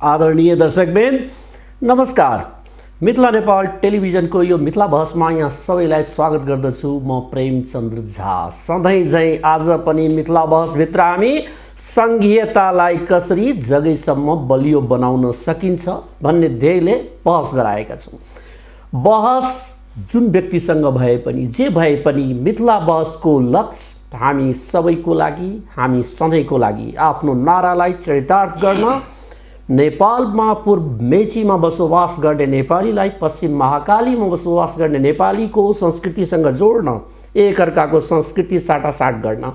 आदरणीय दर्शकबिन नमस्कार। मिथिला नेपाल टेलिभिजनको यो मिथिला बहसमा यहाँ सबैलाई स्वागत गर्दछु। म प्रेमचन्द्र झा। सधैँ झैँ आज पनि मिथिला बहसभित्र हामी सङ्घीयतालाई कसरी जगैसम्म बलियो बनाउन सकिन्छ भन्ने ध्येयले बहस गराएका छौँ। बहस जुन व्यक्तिसँग भए पनि जे भए पनि मिथिला बहसको लक्ष्य हामी सबैको लागि, हामी सधैँको लागि आफ्नो नारालाई चरितार्थ गर्न, नेपालमा पूर्व मेचीमा बसोबास गर्ने नेपालीलाई पश्चिम महाकालीमा बसोबास गर्ने नेपालीको संस्कृतिसँग जोड्न, एकअर्काको संस्कृति साटासाट गर्न,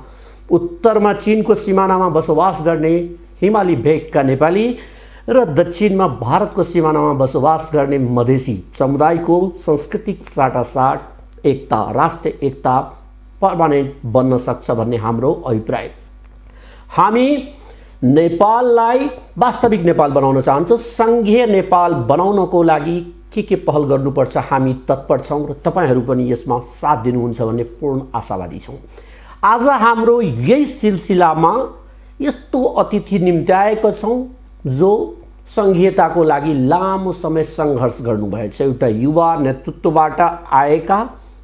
उत्तरमा चीनको सिमानामा बसोबास गर्ने हिमाली भेगका नेपाली र दक्षिणमा भारतको सिमानामा बसोबास गर्ने मधेसी समुदायको सांस्कृतिक साटासाट, एकता, राष्ट्रिय एकता पर्मानेन्ट बन्न सक्छ भन्ने हाम्रो अभिप्राय। हामी नेपाललाई वास्तविक नेपाल बनाउन चाहन्छौँ। सङ्घीय नेपाल बनाउनको लागि के पहल गर्नुपर्छ हामी तत्पर छौँ र तपाईँहरू पनि यसमा साथ दिनुहुन्छ भन्ने पूर्ण आशावादी छौँ। आज हाम्रो यही सिलसिलामा यस्तो अतिथि निम्त्याएका छौँ जो सङ्घीयताको लागि लामो समय सङ्घर्ष गर्नुभएछ। एउटा युवा नेतृत्वबाट आएका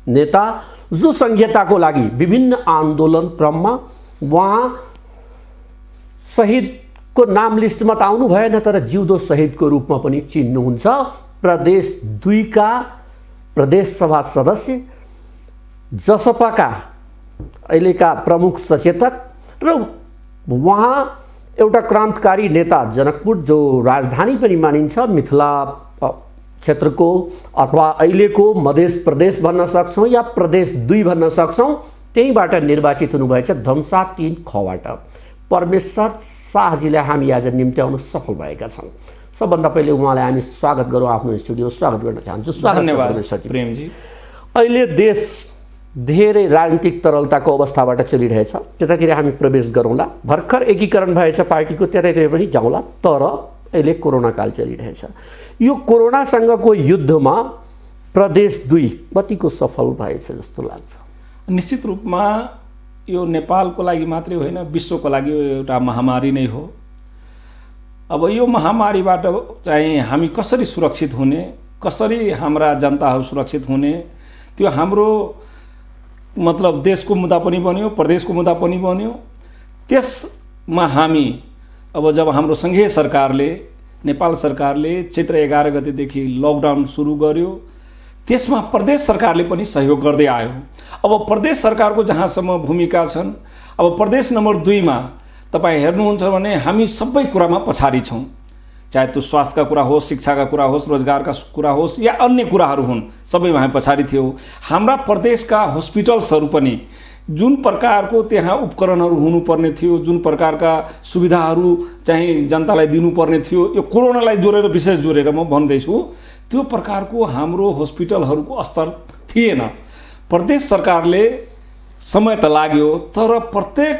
नेता जो सङ्घीयताको लागि विभिन्न आन्दोलन क्रममा उहाँ शहीदको नाम लिस्टमा त आउनु भएन तर जिउँदो शहीदको रूपमा पनि चिन्नुहुन्छ। प्रदेश 2 का प्रदेश सभा सदस्य, जसपाका अहिलेका प्रमुख सचेतक र उहाँ एउटा क्रान्तिकारी नेता, जनकपुर जो राजधानी पनि मानिन्छ मिथिला क्षेत्रको अथवा अहिलेको मधेस प्रदेश भन्न सक्छौँ या प्रदेश 2 भन्न सक्छौँ, त्यहीबाट निर्वाचित हुनुभएछ धनुषा 3 खबाट। परमेश्वर शाहजीलाई हामी आज निम्त्याउन सफल भएका छौँ। सबभन्दा पहिले उहाँलाई हामी स्वागत गरौँ, आफ्नो स्टुडियो स्वागत गर्न चाहन्छु। धन्यवाद प्रेमजी। अहिले देश धेरै राजनीतिक तरलताको अवस्थाबाट चलिरहेछ, त्यतातिर हामी प्रवेश गरौँला। भर्खर एकीकरण भएछ पार्टीको, त्यतातिर पनि जाउँला। तर अहिले कोरोना काल चलिरहेछ। यो कोरोनासँगको युद्धमा प्रदेश 2 कतिको सफल भएछ जस्तो लाग्छ? निश्चित रूपमा यो नेपालको लागि मात्रै होइन, विश्वको लागि एउटा महामारी नै हो। अब यो महामारीबाट चाहिँ हामी कसरी सुरक्षित हुने, कसरी हाम्रा जनताहरू सुरक्षित हुने, त्यो हाम्रो मतलब देशको मुद्दा पनि बन्यो, प्रदेशको मुद्दा पनि बन्यो। त्यसमा हामी अब जब हाम्रो सङ्घीय सरकारले, नेपाल सरकारले चैत्र 11 गतेदेखि लकडाउन सुरु गर्यो, त्यसमा प्रदेश सरकारले पनि सहयोग गर्दै आयो। अब प्रदेश सरकारको जहाँसम्म भूमिका छन्, अब प्रदेश नम्बर 2 मा तपाईँ हेर्नुहुन्छ भने हामी सबै कुरामा पछाडि छौँ। चाहे त्यो स्वास्थ्यका कुरा होस्, शिक्षाका कुरा होस्, रोजगारका कुरा होस् या अन्य कुराहरू हुन्, सबैमा हामी पछाडि थियौँ। हाम्रा प्रदेशका हस्पिटल्सहरू पनि जुन प्रकारको त्यहाँ उपकरणहरू हुनुपर्ने थियो, जुन प्रकारका सुविधाहरू चाहिँ जनतालाई दिनुपर्ने थियो, यो कोरोनालाई जोडेर विशेष जोडेर म भन्दैछु, त्यो प्रकारको हाम्रो हस्पिटलहरूको स्तर थिएन। प्रदेश सरकारले समय त लाग्यो तर प्रत्येक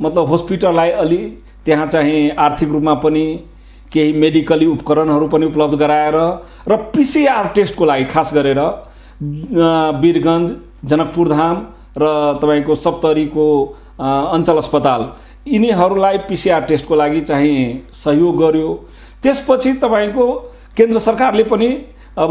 मतलब हस्पिटललाई अलि त्यहाँ चाहिँ आर्थिक रूपमा पनि केही मेडिकली उपकरणहरू पनि उपलब्ध गराएर र PCR टेस्टको लागि खास गरेर वीरगञ्ज, जनकपुर धाम र तपाईँको सप्तरीको अञ्चल अस्पताल यिनीहरूलाई PCR टेस्टको लागि चाहिँ सहयोग गर्यो। त्यसपछि तपाईँको केन्द्र सरकारले पनि अब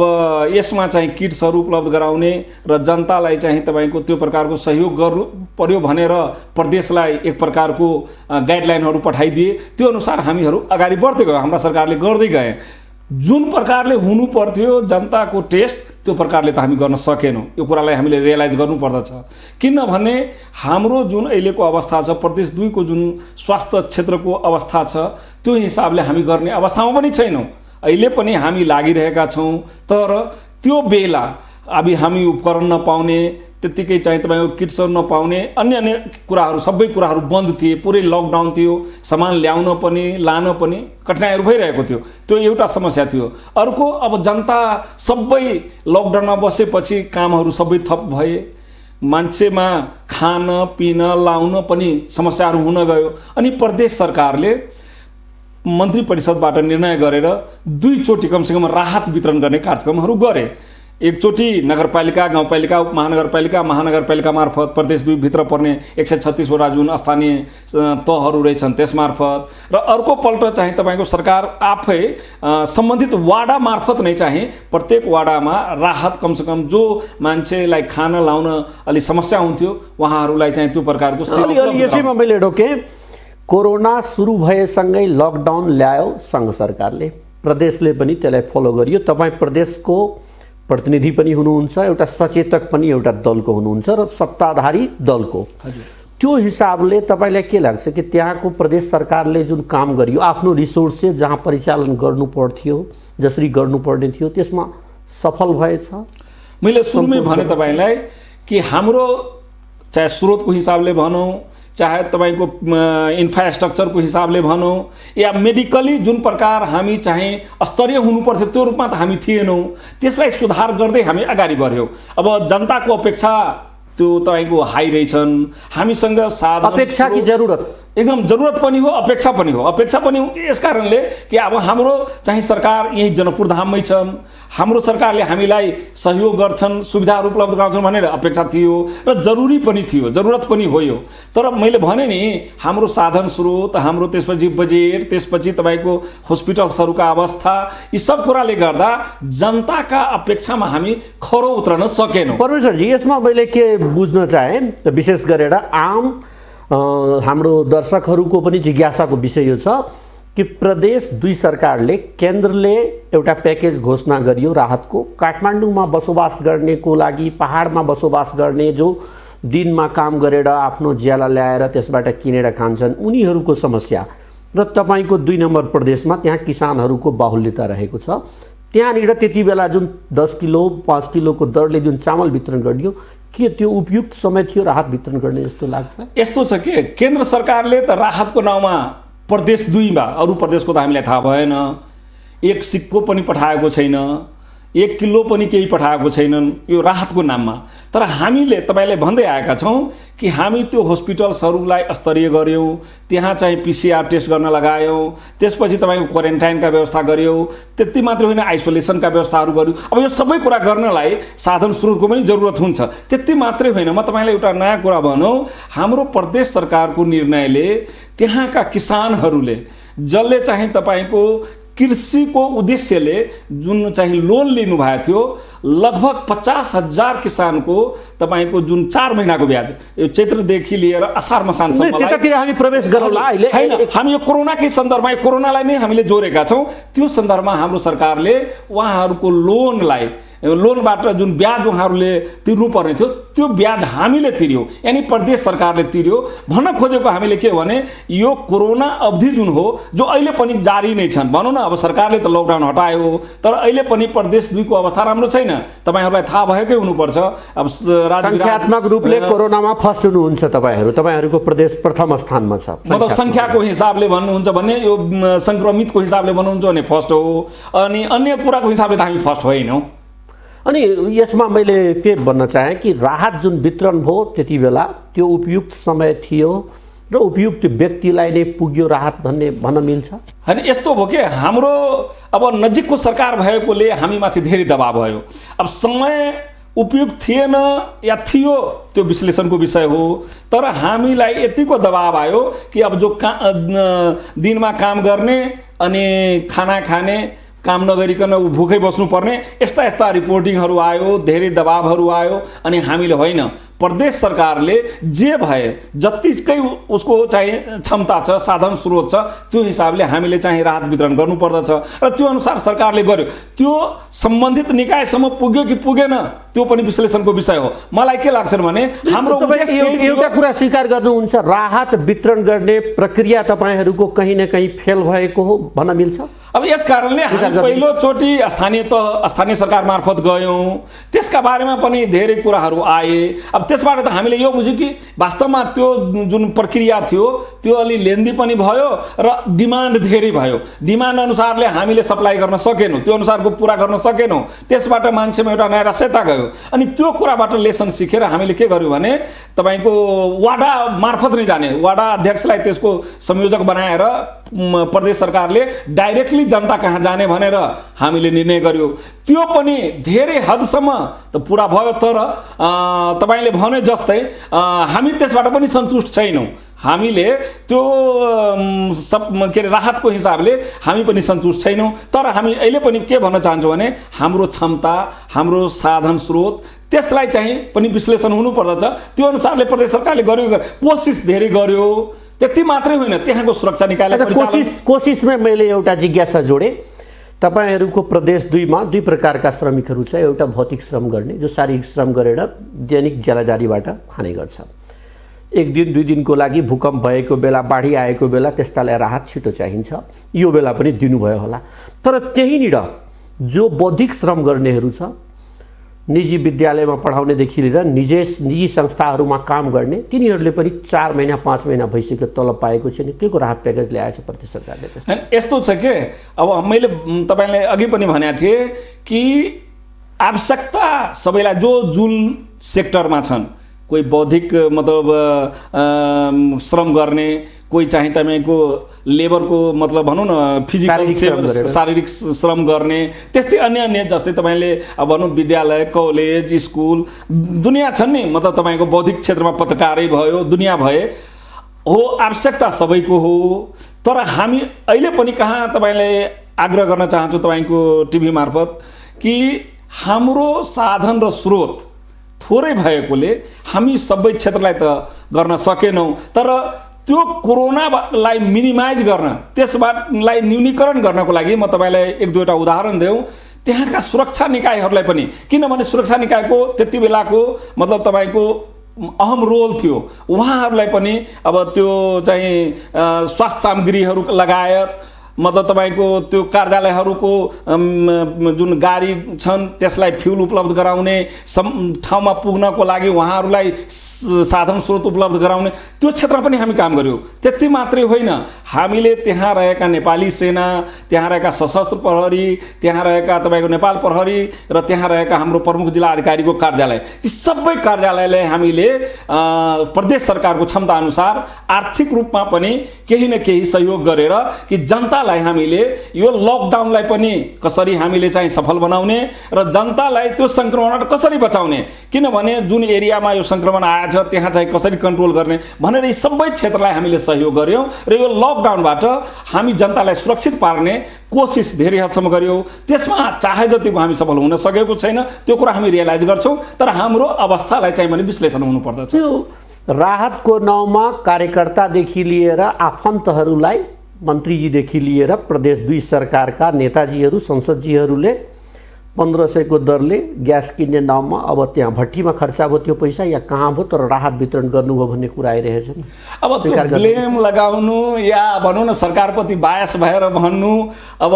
यसमा चाहिँ किट्सहरू उपलब्ध गराउने र जनतालाई चाहिँ तपाईँको त्यो प्रकारको सहयोग गर्नु पर्यो भनेर प्रदेशलाई एक प्रकारको गाइडलाइनहरू पठाइदिए। त्यो अनुसार हामीहरू अगाडि बढ्दै गयौँ, हाम्रा सरकारले गर्दै गए। जुन प्रकारले हुनु पर्थ्यो जनताको टेस्ट, त्यो प्रकारले त हामी गर्न सकेनौँ। यो कुरालाई हामीले रियलाइज गर्नुपर्दछ। किनभने हाम्रो जुन अहिलेको अवस्था छ, प्रदेश 2 को जुन स्वास्थ्य क्षेत्रको अवस्था छ, त्यो हिसाबले हामी गर्ने अवस्थामा पनि छैनौँ। अहिले पनि हामी लागिरहेका छौँ। तर त्यो बेला अब हामी उपकरण नपाउने, त्यतिकै चाहिँ तपाईँको किट्सहरू नपाउने, अन्य कुराहरू सबै कुराहरू बन्द थिए, पुरै लकडाउन थियो। सामान ल्याउन पनि लान पनि कठिनाइहरू भइरहेको थियो। त्यो एउटा समस्या थियो। अर्को अब जनता सबै लकडाउनमा बसेपछि कामहरू सबै ठप भए, मान्छेमा खान पिन लाउन पनि समस्याहरू हुन गयो। अनि प्रदेश सरकारले मन्त्री परिषदबाट निर्णय गरेर 2 चोटि कमसेकम राहत वितरण गर्ने कार्यक्रमहरू गरे। एकचोटि नगरपालिका, गाउँपालिका, उपमहानगरपालिका, महानगरपालिका मार्फत प्रदेश 2 भित्र पर्ने 136 वटा जुन स्थानीय तहहरू रहेछन् त्यसमार्फत, र अर्को पल्ट चाहिँ तपाईँको सरकार आफै सम्बन्धित वाडा मार्फत नै चाहिँ प्रत्येक वाडामा राहत कमसेकम जो मान्छेलाई खान लाउन अलि समस्या हुन्थ्यो उहाँहरूलाई चाहिँ त्यो प्रकारको यसैमा मैले ढोकेँ। कोरोना सुरु भएसँगै लकडाउन ल्यायो सङ्घ सरकारले, प्रदेशले पनि त्यसलाई फलो गरियो। तपाईँ प्रदेशको प्रतिनिधि पनि हुनुहुन्छ, एउटा सचेतक पनि एउटा दलको हुनुहुन्छ र सत्ताधारी दलको। त्यो हिसाबले तपाईँलाई के लाग्छ कि त्यहाँको प्रदेश सरकारले जुन काम गरियो आफ्नो रिसोर्सेस जहाँ परिचालन गर्नु पर्थ्यो, जसरी गर्नुपर्ने थियो, त्यसमा सफल भएछ? मैले सुरुमै भने तपाईँलाई कि हाम्रो चाहे स्रोतको हिसाबले भनौँ, चाहे तपाईँको इन्फ्रास्ट्रक्चरको हिसाबले भनौँ, या मेडिकली जुन प्रकार हामी चाहिँ स्तरीय हुनुपर्थ्यो त्यो रूपमा त हामी थिएनौँ। त्यसलाई सुधार गर्दै हामी अगाडि बढ्यौँ। अब जनताको अपेक्षा त्यो तपाईँको हाई रहेछन्। हामीसँग साधन, अपेक्षा कि जरुरत? एकदम जरुरत पनि हो, अपेक्षा पनि हो। अपेक्षा पनि हो यस कारणले कि अब हाम्रो चाहिँ सरकार यही जनकपुर धाममै छन्, हाम्रो सरकारले हामीलाई सहयोग गर्छन्, सुविधाहरू उपलब्ध गराउँछन् भनेर अपेक्षा थियो र जरुरी पनि थियो, जरुरत पनि हो यो। तर मैले भने नि हाम्रो साधन स्रोत, हाम्रो त्यसपछि बजेट, त्यसपछि तपाईँको हस्पिटल्सहरूका अवस्था, यी सब कुराले गर्दा जनताका अपेक्षामा हामी खरो उत्रन सकेनौँ। परमेश्वरजी, यसमा मैले के बुझ्न चाहेँ, विशेष गरेर आम हाम्रो दर्शकहरूको पनि जिज्ञासाको विषय यो छ कि प्रदेश 2 सरकारले, केन्द्रले एउटा प्याकेज घोषणा गरियो राहतको। काठमाडौँमा बसोबास गर्नेको लागि, पहाडमा बसोबास गर्ने जो दिनमा काम गरेर आफ्नो ज्याला ल्याएर त्यसबाट किनेर खान्छन् उनीहरूको समस्या, र तपाईँको 2 नम्बर प्रदेशमा त्यहाँ किसानहरूको बाहुल्यता रहेको छ। त्यहाँनिर त्यति बेला जुन 10 किलो 5 किलोको दरले जुन चामल वितरण गरियो, के त्यो उपयुक्त समय थियो राहत वितरण गर्ने जस्तो लाग्छ? यस्तो छ कि केन्द्र सरकारले त राहतको नाउँमा प्रदेश 2 मा, अरू प्रदेशको त हामीलाई थाहा भएन, 1 सिक्को पनि पठाएको छैन, 1 किलो पनि केही पठाएको छैनन् यो राहतको नाममा। तर हामीले तपाईँलाई भन्दै आएका छौँ कि हामी त्यो हस्पिटल्सहरूलाई स्तरीय गऱ्यौँ, त्यहाँ चाहिँ PCR टेस्ट गर्न लगायौँ, त्यसपछि तपाईँको क्वारेन्टाइनका व्यवस्था गऱ्यौँ, त्यति मात्र होइन आइसोलेसनका व्यवस्थाहरू गऱ्यौँ। अब यो सबै कुरा गर्नलाई साधन स्रोतको पनि जरुरत हुन्छ। त्यति मात्रै होइन, म तपाईँलाई एउटा नयाँ कुरा भनौँ, हाम्रो प्रदेश सरकारको निर्णयले त्यहाँका किसानहरूले जसले चाहिँ तपाईँको कृषिको उद्देश्यले जुन चाहिँ लोन लिनुभएको थियो, लगभग 50,000 किसानको तपाईँको जुन 4 महिनाको ब्याज, यो चैत्रदेखि लिएर असार मसानसम्म हामी प्रवेश गरौँला अहिले हैन। हामी यो कोरोनाकै सन्दर्भमा, कोरोनालाई नै हामीले जोडेका छौँ। त्यो सन्दर्भमा हाम्रो सरकारले उहाँहरूको लोनबाट जुन ब्याज उहाँहरूले तिर्नु पर्ने थियो त्यो ब्याज हामीले तिर्यौँ, यानी प्रदेश सरकारले तिर्यो। भन्न खोजेको हामीले के भने यो कोरोना अवधि जुन हो, जो अहिले पनि जारी नै छन्, भनौँ न अब सरकारले त लकडाउन हटायो तर अहिले पनि प्रदेश 2 को अवस्था राम्रो छैन। तपाईँहरूलाई थाहा भएकै हुनुपर्छ। अब सङ्ख्यात्मक रूपले कोरोनामा फर्स्ट हुनुहुन्छ तपाईँहरूको प्रदेश प्रथम स्थानमा छ। मतलब सङ्ख्याको हिसाबले भन्नुहुन्छ भने, यो सङ्क्रमितको हिसाबले भन्नुहुन्छ भने फर्स्ट हो, अनि अन्य कुराको हिसाबले त हामी फर्स्ट होइनौँ। अनि यसमा मैले के भन्न चाहेँ कि राहत जुन वितरण भयो त्यति बेला त्यो उपयुक्त समय थियो र उपयुक्त व्यक्तिलाई नै पुग्यो राहत भन्न मिल्छ? होइन, यस्तो भयो कि हाम्रो अब नजिकको सरकार भएकोले हामीमाथि धेरै दबाब भयो। अब समय उपयुक्त थिएन या थियो त्यो विश्लेषणको विषय हो, तर हामीलाई यतिको दबाब आयो कि अब जो दिनमा काम गर्ने अनि खाना खाने, काम नगरिकन भुखै बस्नुपर्ने, यस्ता रिपोर्टिङहरू आयो, धेरै दबाबहरू आयो। अनि हामीले होइन, प्रदेश सरकारले जे भए जतिकै उसको चाहिँ क्षमता छ, साधन स्रोत छ, त्यो हिसाबले हामीले चाहिँ राहत वितरण गर्नुपर्दछ र त्यो अनुसार सरकारले गर्यो। त्यो सम्बन्धित निकायसम्म पुग्यो कि पुगेन त्यो पनि विश्लेषणको विषय हो। मलाई के लाग्छ भने हाम्रो एउटा कुरा स्वीकार गर्नुहुन्छ, राहत वितरण गर्ने प्रक्रिया तपाईँहरूको कहीँ न कहीँ फेल भएको हो भन्न मिल्छ? अब यस कारणले हामी पहिलोचोटि स्थानीय सरकार मार्फत गयौँ, त्यसका बारेमा पनि धेरै कुराहरू आए। अब त्यसबाट त हामीले यो बुझ्यौँ कि वास्तवमा त्यो जुन प्रक्रिया थियो त्यो अलि लेन्दी पनि भयो र डिमान्ड धेरै भयो। डिमान्ड अनुसारले हामीले सप्लाई गर्न सकेनौँ, त्यो अनुसारको पुरा गर्न सकेनौँ। त्यसबाट मान्छेमा एउटा नैराश्यता गयो। अनि त्यो कुराबाट लेसन सिकेर हामीले के गर्यौँ भने तपाईँको वाडा मार्फत नै जाने, वाडा अध्यक्षलाई त्यसको संयोजक बनाएर प्रदेश सरकारले डाइरेक्टली जनता कहाँ जाने भनेर हामीले निर्णय गर्यो। त्यो पनि धेरै हदसम्म त पुरा भयो, तर तपाईँले भने जस्तै हामी त्यसबाट पनि सन्तुष्ट छैनौँ। हामीले त्यो सब के अरे राहतको हिसाबले हामी पनि सन्तुष्ट छैनौँ। तर हामी अहिले पनि के भन्न चाहन्छौँ भने हाम्रो क्षमता, हाम्रो साधन स्रोत त्यसलाई चाहिँ पनि विश्लेषण हुनुपर्दछ। त्यो अनुसारले प्रदेश सरकारले गर्यो, कोसिस धेरै गर्यो, त्यति मात्रै होइन, त्यहाँको सुरक्षा निकायलाई कोसिसमा मैले एउटा जिज्ञासा जोडेँ। तपाईँहरूको प्रदेश 2मा 2 प्रकारका श्रमिकहरू छ। एउटा भौतिक श्रम गर्ने, जो शारीरिक श्रम गरेर दैनिक ज्यालाजारीबाट खाने गर्छ। 1 दिन 2 दिनको लागि भूकम्प भएको बेला, बाढी आएको बेला त्यस्तालाई राहत छिटो चाहिन्छ, यो बेला पनि दिनुभयो होला। तर त्यहीँनिर जो बौद्धिक श्रम गर्नेहरू छ, निजी विद्यालयमा पढाउनेदेखि लिएर निजी संस्थाहरूमा काम गर्ने, तिनीहरूले पनि 4 महिना 5 महिना भइसक्यो तलब पाएको छैन। के को राहत प्याकेज ल्याएछ प्रदेश सरकारले? यस्तो छ के, अब मैले तपाईँलाई अघि पनि भनेको थिएँ कि आवश्यकता सबैलाई जुन सेक्टरमा छन्, कोही बौद्धिक मतलब श्रम गर्ने, कोही चाहिँ तपाईँको लेबरको मतलब भनौँ न फिजिकल शारीरिक श्रम गर्ने, त्यस्तै अन्य जस्तै तपाईँले अब भनौँ विद्यालय, कलेज, स्कुल दुनियाँ छन् नि। मतलब तपाईँको बौद्धिक क्षेत्रमा पत्रकारै भयो, दुनियाँ भए हो, आवश्यकता सबैको हो। तर हामी अहिले पनि कहाँ तपाईँलाई आग्रह गर्न चाहन्छु तपाईँको टिभी मार्फत कि हाम्रो साधन र स्रोत थोरै भएकोले हामी सबै क्षेत्रलाई त गर्न सकेनौँ। तर त्यो कोरोनालाई मिनिमाइज गर्न, त्यसबाटलाई न्यूनीकरण गर्नको लागि म तपाईँलाई 1-2वटा उदाहरण देऊ। त्यहाँका सुरक्षा निकायहरूलाई पनि, किनभने सुरक्षा निकायको त्यति बेलाको मतलब तपाईँको अहम रोल थियो, उहाँहरूलाई पनि अब त्यो चाहिँ स्वास्थ्य सामग्रीहरू लगायत मतलब तपाईँको त्यो कार्यालयहरूको जुन गाडी छन् त्यसलाई फ्युल उपलब्ध गराउने, ठाउँमा पुग्नको लागि उहाँहरूलाई साधन स्रोत उपलब्ध गराउने, त्यो क्षेत्रमा पनि हामी काम गर्यौँ। त्यति मात्रै होइन, हामीले त्यहाँ रहेका नेपाली सेना, त्यहाँ रहेका सशस्त्र प्रहरी, त्यहाँ रहेका तपाईँको नेपाल प्रहरी र त्यहाँ रहेका हाम्रो प्रमुख जिल्ला अधिकारीको कार्यालय, ती सबै कार्यालयलाई हामीले प्रदेश सरकारको क्षमता अनुसार आर्थिक रूपमा पनि केही न केही सहयोग गरेर कि जनतालाई हामीले यो लकडाउनलाई पनि कसरी हामीले चाहिँ सफल बनाउने र जनतालाई त्यो सङ्क्रमणबाट कसरी बचाउने, किनभने जुन एरियामा यो सङ्क्रमण आएछ त्यहाँ चाहिँ कसरी कन्ट्रोल गर्ने भनेर यी सबै क्षेत्रलाई हामीले सहयोग गर्यौँ र यो लकडाउनबाट हामी जनतालाई सुरक्षित पार्ने कोसिस धेरै हदसम्म गर्यौँ। त्यसमा चाहे जतिको हामी सफल हुन सकेको छैन, त्यो कुरा हामी रियलाइज गर्छौँ। तर हाम्रो अवस्थालाई चाहिँ पनि विश्लेषण हुनुपर्दछ। त्यो राहतको नाउँमा कार्यकर्तादेखि लिएर आफन्तहरूलाई, मन्त्रीजीदेखि लिएर प्रदेश 2 सरकारका नेताजीहरू, संसदजीहरूले 1500 को दरले ग्यास किन्ने नाउँमा अब त्यहाँ भट्टीमा खर्चा भयो त्यो पैसा या कहाँ भयो, तर राहत वितरण गर्नुभयो भन्ने कुरा आइरहेछ नि। अब त्यो ब्लेम लगाउनु या भनौँ न सरकारप्रति बायस भएर भन्नु, अब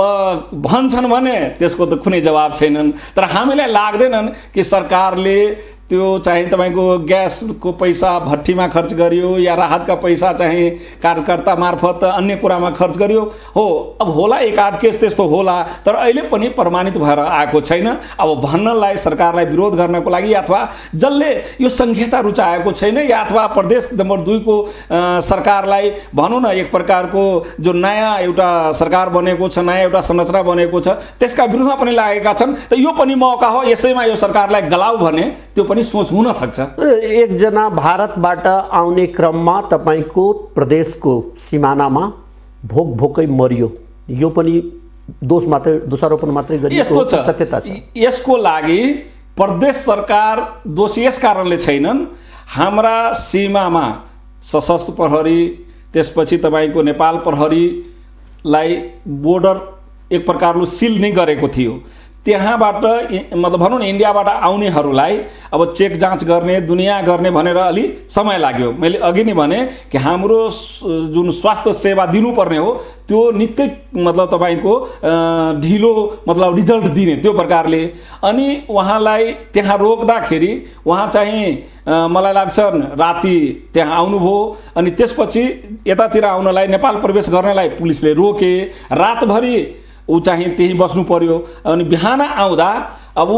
भन्छन् भने त्यसको त कुनै जवाब छैनन्। तर हामीलाई लाग्दैनन् कि सरकारले त्यो चाहिँ तपाईँको ग्यासको पैसा भट्टीमा खर्च गरियो या राहतका पैसा चाहिँ कार्यकर्ता मार्फत अन्य कुरामा खर्च गरियो हो। अब होला एकाध केस त्यस्तो होला, तर अहिले पनि प्रमाणित भएर आएको छैन। अब भन्नलाई सरकारलाई विरोध गर्नको लागि अथवा जसले यो संहिता रुचाएको छैन या अथवा प्रदेश नम्बर 2 को सरकारलाई भनौँ न एक प्रकारको जो नयाँ एउटा सरकार बनेको छ, नयाँ एउटा संरचना बनेको छ, त्यसका विरुद्धमा पनि लागेका छन्। त यो पनि मौका हो, यसैमा यो सरकारलाई गलाउ भने त्यो पनि सोच हुन सक्छ। एकजना भारतबाट आउने क्रममा तपाईको प्रदेशको सिमानामा भोकै मरियो, यो पनि दोष मात्रै, दोषारोपण मात्रै गरिएको सत्यता छ। यसको लागि प्रदेश सरकार दोषी यस कारणले छैनन्, हाम्रा सीमामा सशस्त्र प्रहरी, त्यसपछि तपाईँको नेपाल प्रहरीलाई बोर्डर एक प्रकारले सिल नै गरेको थियो। त्यहाँबाट मतलब भनौँ न इन्डियाबाट आउनेहरूलाई अब चेक जाँच गर्ने, दुनियाँ गर्ने भनेर अलि समय लाग्यो। मैले अघि नै भने कि हाम्रो जुन स्वास्थ्य सेवा दिनुपर्ने हो त्यो निकै मतलब तपाईँको ढिलो मतलब रिजल्ट दिने त्यो प्रकारले। अनि उहाँलाई त्यहाँ रोक्दाखेरि उहाँ चाहिँ मलाई लाग्छ राति त्यहाँ आउनुभयो, अनि त्यसपछि यतातिर आउनलाई, नेपाल प्रवेश गर्नलाई पुलिसले रोके, रातभरि ऊ चाहिँ त्यहीँ बस्नु पर्यो। अनि बिहान आउँदा अब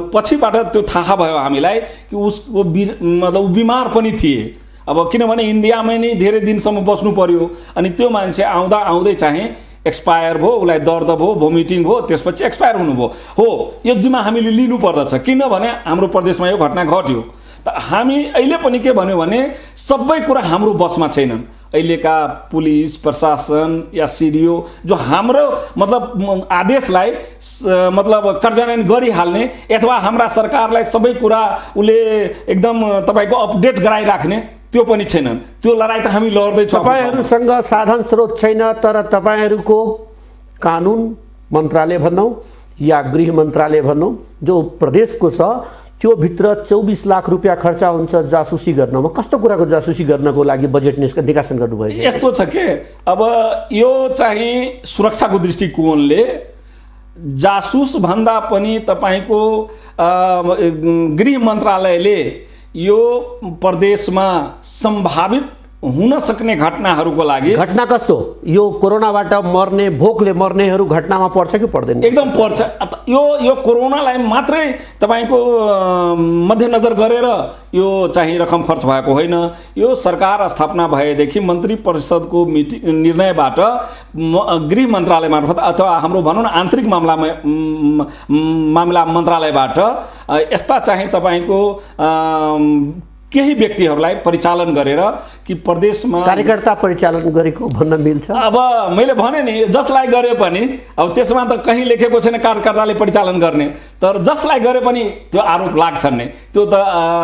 पछिबाट त्यो थाहा भयो हामीलाई कि उसको मतलब बिमार पनि थिए। अब किनभने इन्डियामै नै धेरै दिनसम्म बस्नु पर्यो अनि त्यो मान्छे आउँदा आउँदै चाहिँ एक्सपायर भयो, उसलाई दर्द भयो, भोमिटिङ भयो, त्यसपछि एक्सपायर हुनुभयो। हो, यो जिम्मा हामीले लिनुपर्दछ किनभने हाम्रो प्रदेशमा यो घटना घट्यो। त हामी अहिले पनि के भन्यो भने सबै कुरा हाम्रो बसमा छैनन्। अहिलेका पुलिस प्रशासन या सिडिओ जो हाम्रो मतलब आदेशलाई मतलब कार्यान्वयन गरिहाल्ने अथवा हाम्रा सरकारलाई सबै कुरा उसले एकदम तपाईँको अपडेट गराइराख्ने त्यो पनि छैनन्। त्यो लडाइँ त हामी लड्दैछौँ। तपाईँहरूसँग साधन स्रोत छैन, तर तपाईँहरूको कानुन मन्त्रालय भनौँ या गृह मन्त्रालय भनौँ जो प्रदेशको छ त्यो भित्र 24 लाख रुपियाँ खर्च हुन्छ जासुसी गर्नमा। कस्तो कुराको जासुसी गर्नको लागि बजेट निकासन गर्नुभएको छ? यस्तो छ के अब यो चाहिँ सुरक्षाको दृष्टिकोणले जासुस भन्दा पनि तपाईँको गृह मन्त्रालयले यो प्रदेशमा सम्भावित हुन सक्ने घटनाहरूको लागि घटना कस्तो यो कोरोनाबाट मर्ने भोकले मर्नेहरू घटनामा पर्छ कि पर्दैन? एकदम पर्छ। यो कोरोनालाई मात्रै तपाईँको मध्यनजर गरेर यो चाहिँ रकम खर्च भएको होइन। यो सरकार स्थापना भएदेखि मन्त्री परिषदको निर्णयबाट गृह मन्त्रालय मार्फत अथवा हाम्रो भनौँ न आन्तरिक मामला मन्त्रालयबाट यस्ता चाहिँ तपाईँको केही व्यक्तिहरूलाई परिचालन गरेर कि प्रदेशमा कार्यकर्ता परिचालन गरेको भन्न मिल्छ। अब मैले भने नि जसलाई गरे पनि अब त्यसमा त कहीँ लेखेको छैन कार्यकर्ताले परिचालन गर्ने, तर जसलाई गरे पनि त्यो आरोप लाग्छन् नै। त्यो त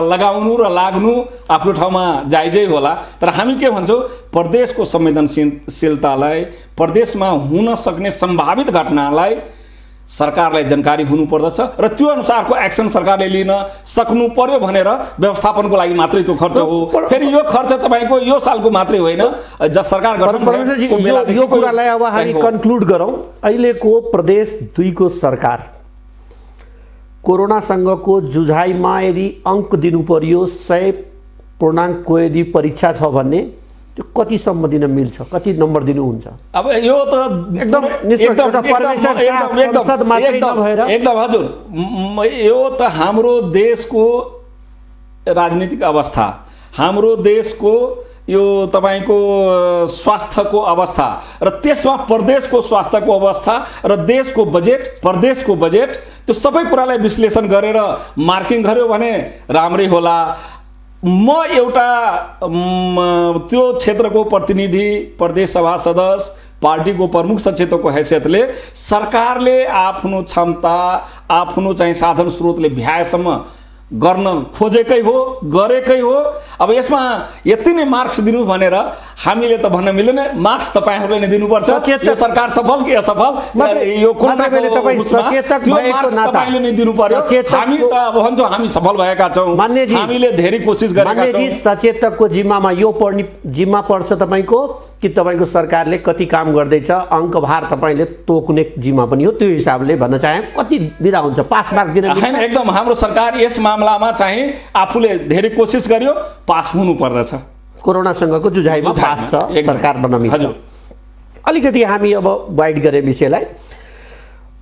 लगाउनु र लाग्नु आफ्नो ठाउँमा जायजै होला, तर हामी के भन्छौँ प्रदेशको संवेदनशीलतालाई प्रदेशमा हुन सक्ने सम्भावित घटनालाई सरकारलाई जानकारी हुनुपर्दछ र त्यो अनुसारको एक्सन सरकारले लिन सक्नु पर्यो भनेर व्यवस्थापनको लागि मात्रै त्यो खर्च हो। फेरि यो खर्च तपाईँको यो सालको मात्रै होइन, सरकार गठन यो कुरालाई अब हामी कन्क्लुड गरौँ। अहिलेको प्रदेश 2 को सरकार कोरोनासँगको जुझाइमा यदि अङ्क दिनु पर्यो 100 पूर्णाङ्कको यदि परीक्षा छ भने त्यो कतिसम्म दिन मिल्छ, कति नम्बर दिनुहुन्छ? अब यो त एकदम हजुर यो त हाम्रो देशको राजनीतिक अवस्था, हाम्रो देशको यो तपाईँको स्वास्थ्यको अवस्था र त्यसमा प्रदेशको स्वास्थ्यको अवस्था र देशको बजेट प्रदेशको बजेट त्यो सबै कुरालाई विश्लेषण गरेर मार्किङ गर्यो भने राम्रै होला। म एउटा त्यो क्षेत्रको प्रतिनिधि, प्रदेश सभा सदस्य, पार्टीको प्रमुख सचेतकको हैसियतले सरकारले आफ्नो क्षमता आफ्नो चाहिँ साधन स्रोतले भ्याएसम्म गर्न खोजेकै हो, गरेकै हो। अब यसमा यति नै मार्क्स दिनु भनेर हामीले त भन्न मिलेन। मार्क्स तपाईहरुले नै दिनुपर्छ। यो सरकार सफल कि असफल यो तपाईले नै दिनु पर्यो। हामी त अब भन्छौँ हामी सफल भएका छौँ, हामीले धेरै कोसिस गरेका छौँ। सचेतकको जिम्मामा यो जिम्मा पर्छ तपाईको कि तपाईको सरकारले कति काम गर्दैछ, अङ्कभार तपाईले तोक्ने जिम्मा पनि हो। त्यो हिसाबले भन्न चाहे कति दिँदा हुन्छ, पास मार्क दिन हैन। एकदम हाम्रो सरकार यस मामलामा चाहिँ आफूले धेरै कोसिस गर्यो, पास हुनु पर्दछ। कोरोनासँगको जुझाइमा पास छ, सरकार बन्न मिल्छ। हजुर, अलिकति हामी अब वाइड गरे विषयलाई।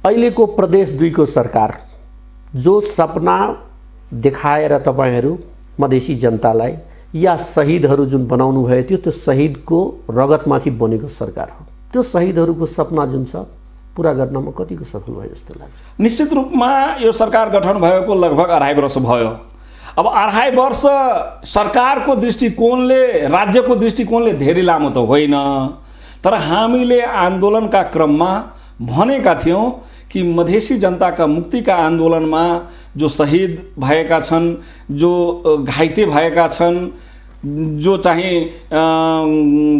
अहिलेको प्रदेश 2 को सरकार जो सपना देखाएर तपाईहरू मधेसी जनतालाई या शहीदहरू जुन बनाउनु भयो त्यो शहीदको रगतमाथि बनेको सरकार हो। त्यो शहीदहरूको सपना जुन छ पुरा गर्नमा कतिको सफल भयो जस्तो लाग्छ? निश्चित रूपमा यो सरकार गठन भएको लगभग 2.5 वर्ष भयो। अब 2.5 वर्ष सरकारको दृष्टिकोणले, राज्यको दृष्टिकोणले धेरै लामो त होइन, तर हामीले आन्दोलनका क्रममा भनेका थियौँ कि मधेसी जनताका मुक्तिका आन्दोलनमा जो शहीद भएका छन्, जो घाइते भएका छन्, जो चाहिँ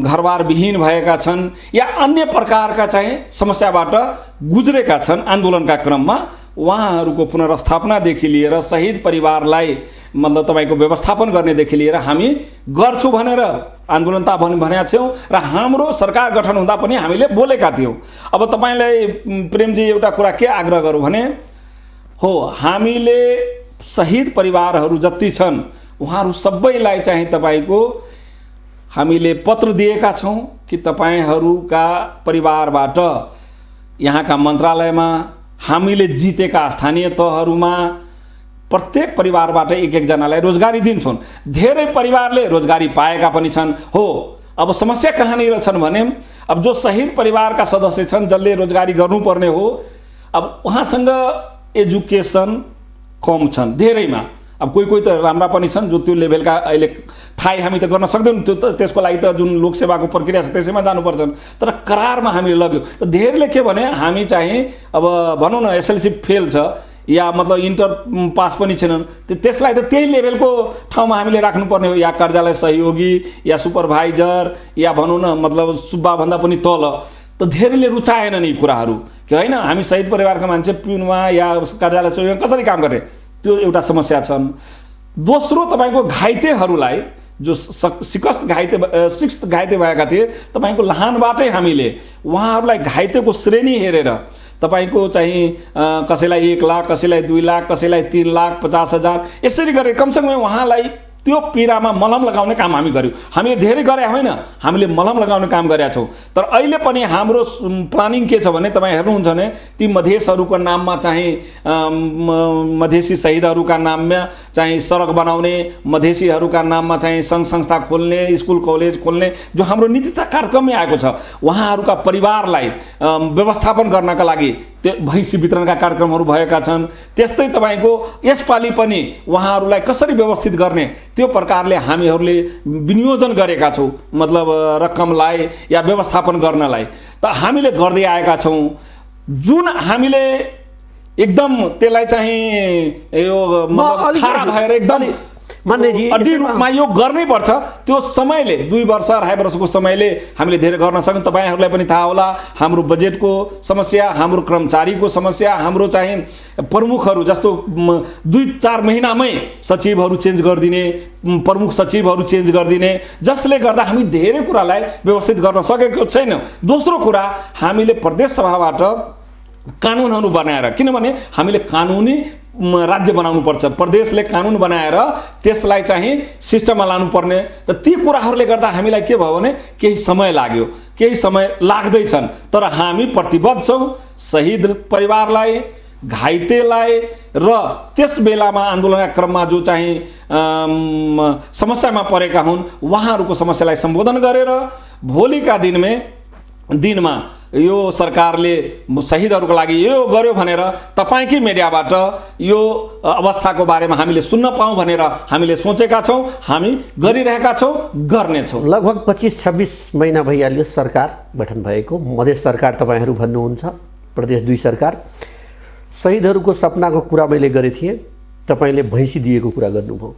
घरबार विहीन भएका छन् या अन्य प्रकारका चाहिँ समस्याबाट गुज्रेका छन् आन्दोलनका क्रममा, उहाँहरूको पुनर्स्थापनादेखि लिएर शहीद परिवारलाई मतलब तपाईँको व्यवस्थापन गर्नेदेखि लिएर हामी गर्छौँ भनेर आन्दोलनता भनेका छौँ र हाम्रो सरकार गठन हुँदा पनि हामीले बोलेका थियौँ। अब तपाईँलाई प्रेमजी एउटा कुरा के आग्रह गरौँ भने हो, हामीले शहीद परिवारहरू जति छन् उहाँहरू सबैलाई चाहिँ तपाईँको हामीले पत्र दिएका छौँ कि तपाईँहरूका परिवारबाट यहाँका मन्त्रालयमा, हामीले जितेका स्थानीय तहहरूमा प्रत्येक परिवारबाट एक एकजनालाई रोजगारी दिन्छौँ। धेरै परिवारले रोजगारी पाएका पनि छन् हो। अब समस्या कहाँनिर छन् भने अब जो शहीद परिवारका सदस्य छन् जसले रोजगारी गर्नुपर्ने हो, अब उहाँसँग एजुकेसन कम छन् धेरैमा। अब कोही कोही त राम्रा पनि छन् जो त्यो लेभलका अहिले थाहै हामी त गर्न सक्दैनौँ, त्यो त त्यसको लागि त जुन लोकसेवाको प्रक्रिया छ त्यसैमा जानुपर्छन्। तर करारमा हामीले लग्यो त धेरैले के भने हामी चाहिँ अब भनौँ न एसएलसी फेल छ या मतलब इन्टर पास पनि छैनन्, त्यसलाई त त्यही लेभलको ठाउँमा हामीले राख्नुपर्ने हो, या कार्यालय सहयोगी या सुपरभाइजर या भनौँ न मतलब सुब्बाभन्दा पनि तल। त धेरैले रुचाएनन् यी कुराहरू कि होइन हामी शहीद परिवारका मान्छे पिउनमा या कार्यालय सहयोगी कसरी काम गर्ने, त्यो एउटा समस्या छन्। दोस्रो तपाईँको घाइतेहरूलाई जो सिक्स्थ घाइते भएका थिए तपाईँको लाहानबाटै हामीले उहाँहरूलाई घाइतेको श्रेणी हेरेर तपाईँको चाहिँ कसैलाई 1 लाख, कसैलाई 2 लाख, कसैलाई 3 लाख 50,000 यसरी गरेर कमसेकम उहाँलाई त्यो पीडामा मलम लगाउने काम हामी गऱ्यौँ। हामीले धेरै गरे होइन, हामीले मलम लगाउने काम गरेका छौँ। तर अहिले पनि हाम्रो प्लानिङ के छ भने तपाईँ हेर्नुहुन्छ भने ती मधेसहरूको नाममा चाहिँ मधेसी शहीदहरूका नाममा चाहिँ सडक बनाउने, मधेसीहरूका नाममा चाहिँ सङ्घ संस्था खोल्ने, स्कुल कलेज खोल्ने जो हाम्रो नीतिता कार्यक्रममै आएको छ। उहाँहरूका परिवारलाई व्यवस्थापन गर्नका लागि त्यो भैँसी वितरणका कार्यक्रमहरू भएका छन्। त्यस्तै तपाईँको यसपालि पनि उहाँहरूलाई कसरी व्यवस्थित गर्ने त्यो प्रकारले हामीहरूले विनियोजन गरेका छौँ, मतलब रकमलाई या व्यवस्थापन गर्नलाई त हामीले गर्दै आएका छौँ। जुन हामीले एकदम त्यसलाई चाहिँ यो मतलब खारा भएर एकदम मान्यजी अड्डी रूपमा यो गर्नै पर्छ, त्यो समयले 2 वर्ष 2.5 वर्षको समयले हामीले धेरै गर्न सक्यौँ। तपाईँहरूलाई पनि थाहा होला हाम्रो बजेटको समस्या, हाम्रो कर्मचारीको समस्या, हाम्रो चाहिँ प्रमुखहरू जस्तो 2-4 महिनामै सचिवहरू चेन्ज गरिदिने, प्रमुख सचिवहरू चेन्ज गरिदिने, जसले गर्दा हामी धेरै कुरालाई व्यवस्थित गर्न सकेको छैनौँ। दोस्रो कुरा हामीले प्रदेश सभाबाट कानुनहरू बनाएर, किनभने हामीले कानुनी राज्य बनाउनुपर्छ, प्रदेशले कानुन बनाएर त्यसलाई चाहिँ सिस्टममा लानुपर्ने। त ती कुराहरूले गर्दा हामीलाई के भयो भने केही समय लाग्यो, केही समय लाग्दैछन्। तर हामी प्रतिबद्ध छौँ शहीद परिवारलाई, घाइतेलाई र त्यस बेलामा आन्दोलनका क्रममा जो चाहिँ समस्यामा परेका हुन् उहाँहरूको समस्यालाई सम्बोधन गरेर भोलिका दिनमा यो सरकारले शहीदहरूको लागि यो गर्यो भनेर तपाईँकै मिडियाबाट यो अवस्थाको बारेमा हामीले सुन्न पाऊँ भनेर हामीले सोचेका छौँ, हामी गरिरहेका छौँ, गर्नेछौँ। लगभग 25-26 महिना भइहाल्यो सरकार गठन भएको। मधेस सरकार तपाईँहरू भन्नुहुन्छ, प्रदेश 2 सरकार। शहीदहरूको सपनाको कुरा मैले गरेको थिएँ, तपाईँले भैँसी दिएको कुरा गर्नुभयो।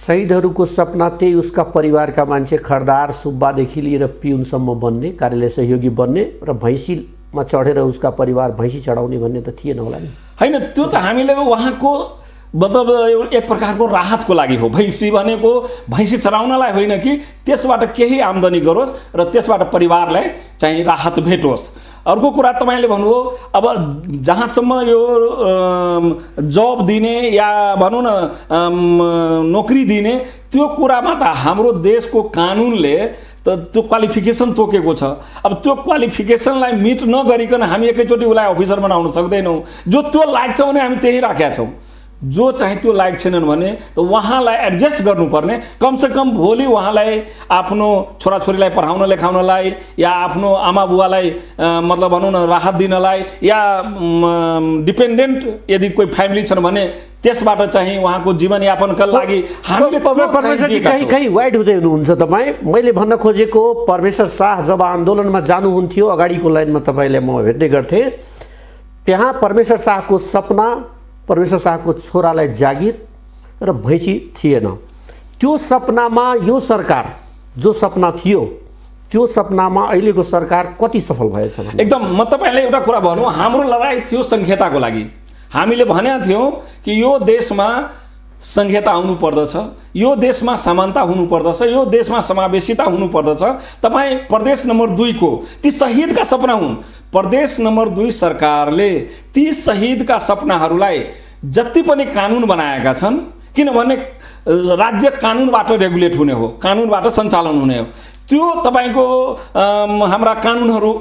शहीदहरूको सपना त्यही उसका परिवारका मान्छे खरदार सुब्बादेखि लिएर पिउनसम्म बन्ने, कार्यालय सहयोगी बन्ने र भैँसीमा चढेर उसका परिवार भैँसी चढाउने भन्ने त थिएन होला नि? होइन, त्यो त हामीले उहाँको मतलब एक प्रकारको राहतको लागि हो। भैँसी भनेको भैँसी चराउनलाई होइन कि त्यसबाट केही आम्दानी गरोस् र त्यसबाट परिवारलाई चाहिँ राहत भेटोस्। अर्को कुरा तपाईँले भन्नुभयो अब जहाँसम्म यो जब दिने या भनौँ न नोकरी दिने त्यो कुरामा त हाम्रो देशको कानुनले त त्यो क्वालिफिकेसन तोकेको छ। अब त्यो क्वालिफिकेसनलाई मिट नगरिकन हामी एकैचोटि उसलाई अफिसर बनाउन सक्दैनौँ। जो त्यो लायक छ भने हामी त्यही राखेका छौँ, जो चाहिँ त्यो लायक छैनन् भने त उहाँलाई एडजस्ट गर्नुपर्ने। कमसेकम भोलि उहाँलाई आफ्नो छोराछोरीलाई पढाउन लेखाउनलाई या आफ्नो आमा बुवालाई मतलब भनौँ न राहत दिनलाई या डिपेन्डेन्ट यदि कोही फ्यामिली छन् भने त्यसबाट चाहिँ उहाँको जीवनयापनका लागि हामीले कहीँ वाइड हुँदै हुनुहुन्छ तपाईँ। मैले भन्न खोजेको परमेश्वर शाह जब आन्दोलनमा जानुहुन्थ्यो अगाडिको लाइनमा तपाईँलाई म भेट्ने गर्थेँ, त्यहाँ परमेश्वर शाहको सपना, परमेश्वर शाहको छोरालाई जागिर र भैँसी थिएन। त्यो सपनामा यो सरकार जो सपना थियो त्यो सपनामा अहिलेको सरकार कति सफल भएछ? एकदम। म तपाईँलाई एउटा कुरा भनौँ, हाम्रो लडाइँ थियो संहिताको लागि। हामीले भनेका थियौँ कि यो देशमा संहिता आउनु पर्दछ, यो देशमा समानता हुनु पर्दछ, यो देशमा समावेशिता हुनु पर्दछ। तपाईँ प्रदेश नम्बर 2 को ती शहीदका सपना हुन्। प्रदेश नम्बर 2 सरकारले ती शहीदका सपनाहरूलाई जति पनि कानुन बनाएका छन्, किनभने राज्य कानुनबाट रेगुलेट हुने हो, कानुनबाट सञ्चालन हुने हो। त्यो तपाईको हाम्रा कानुनहरू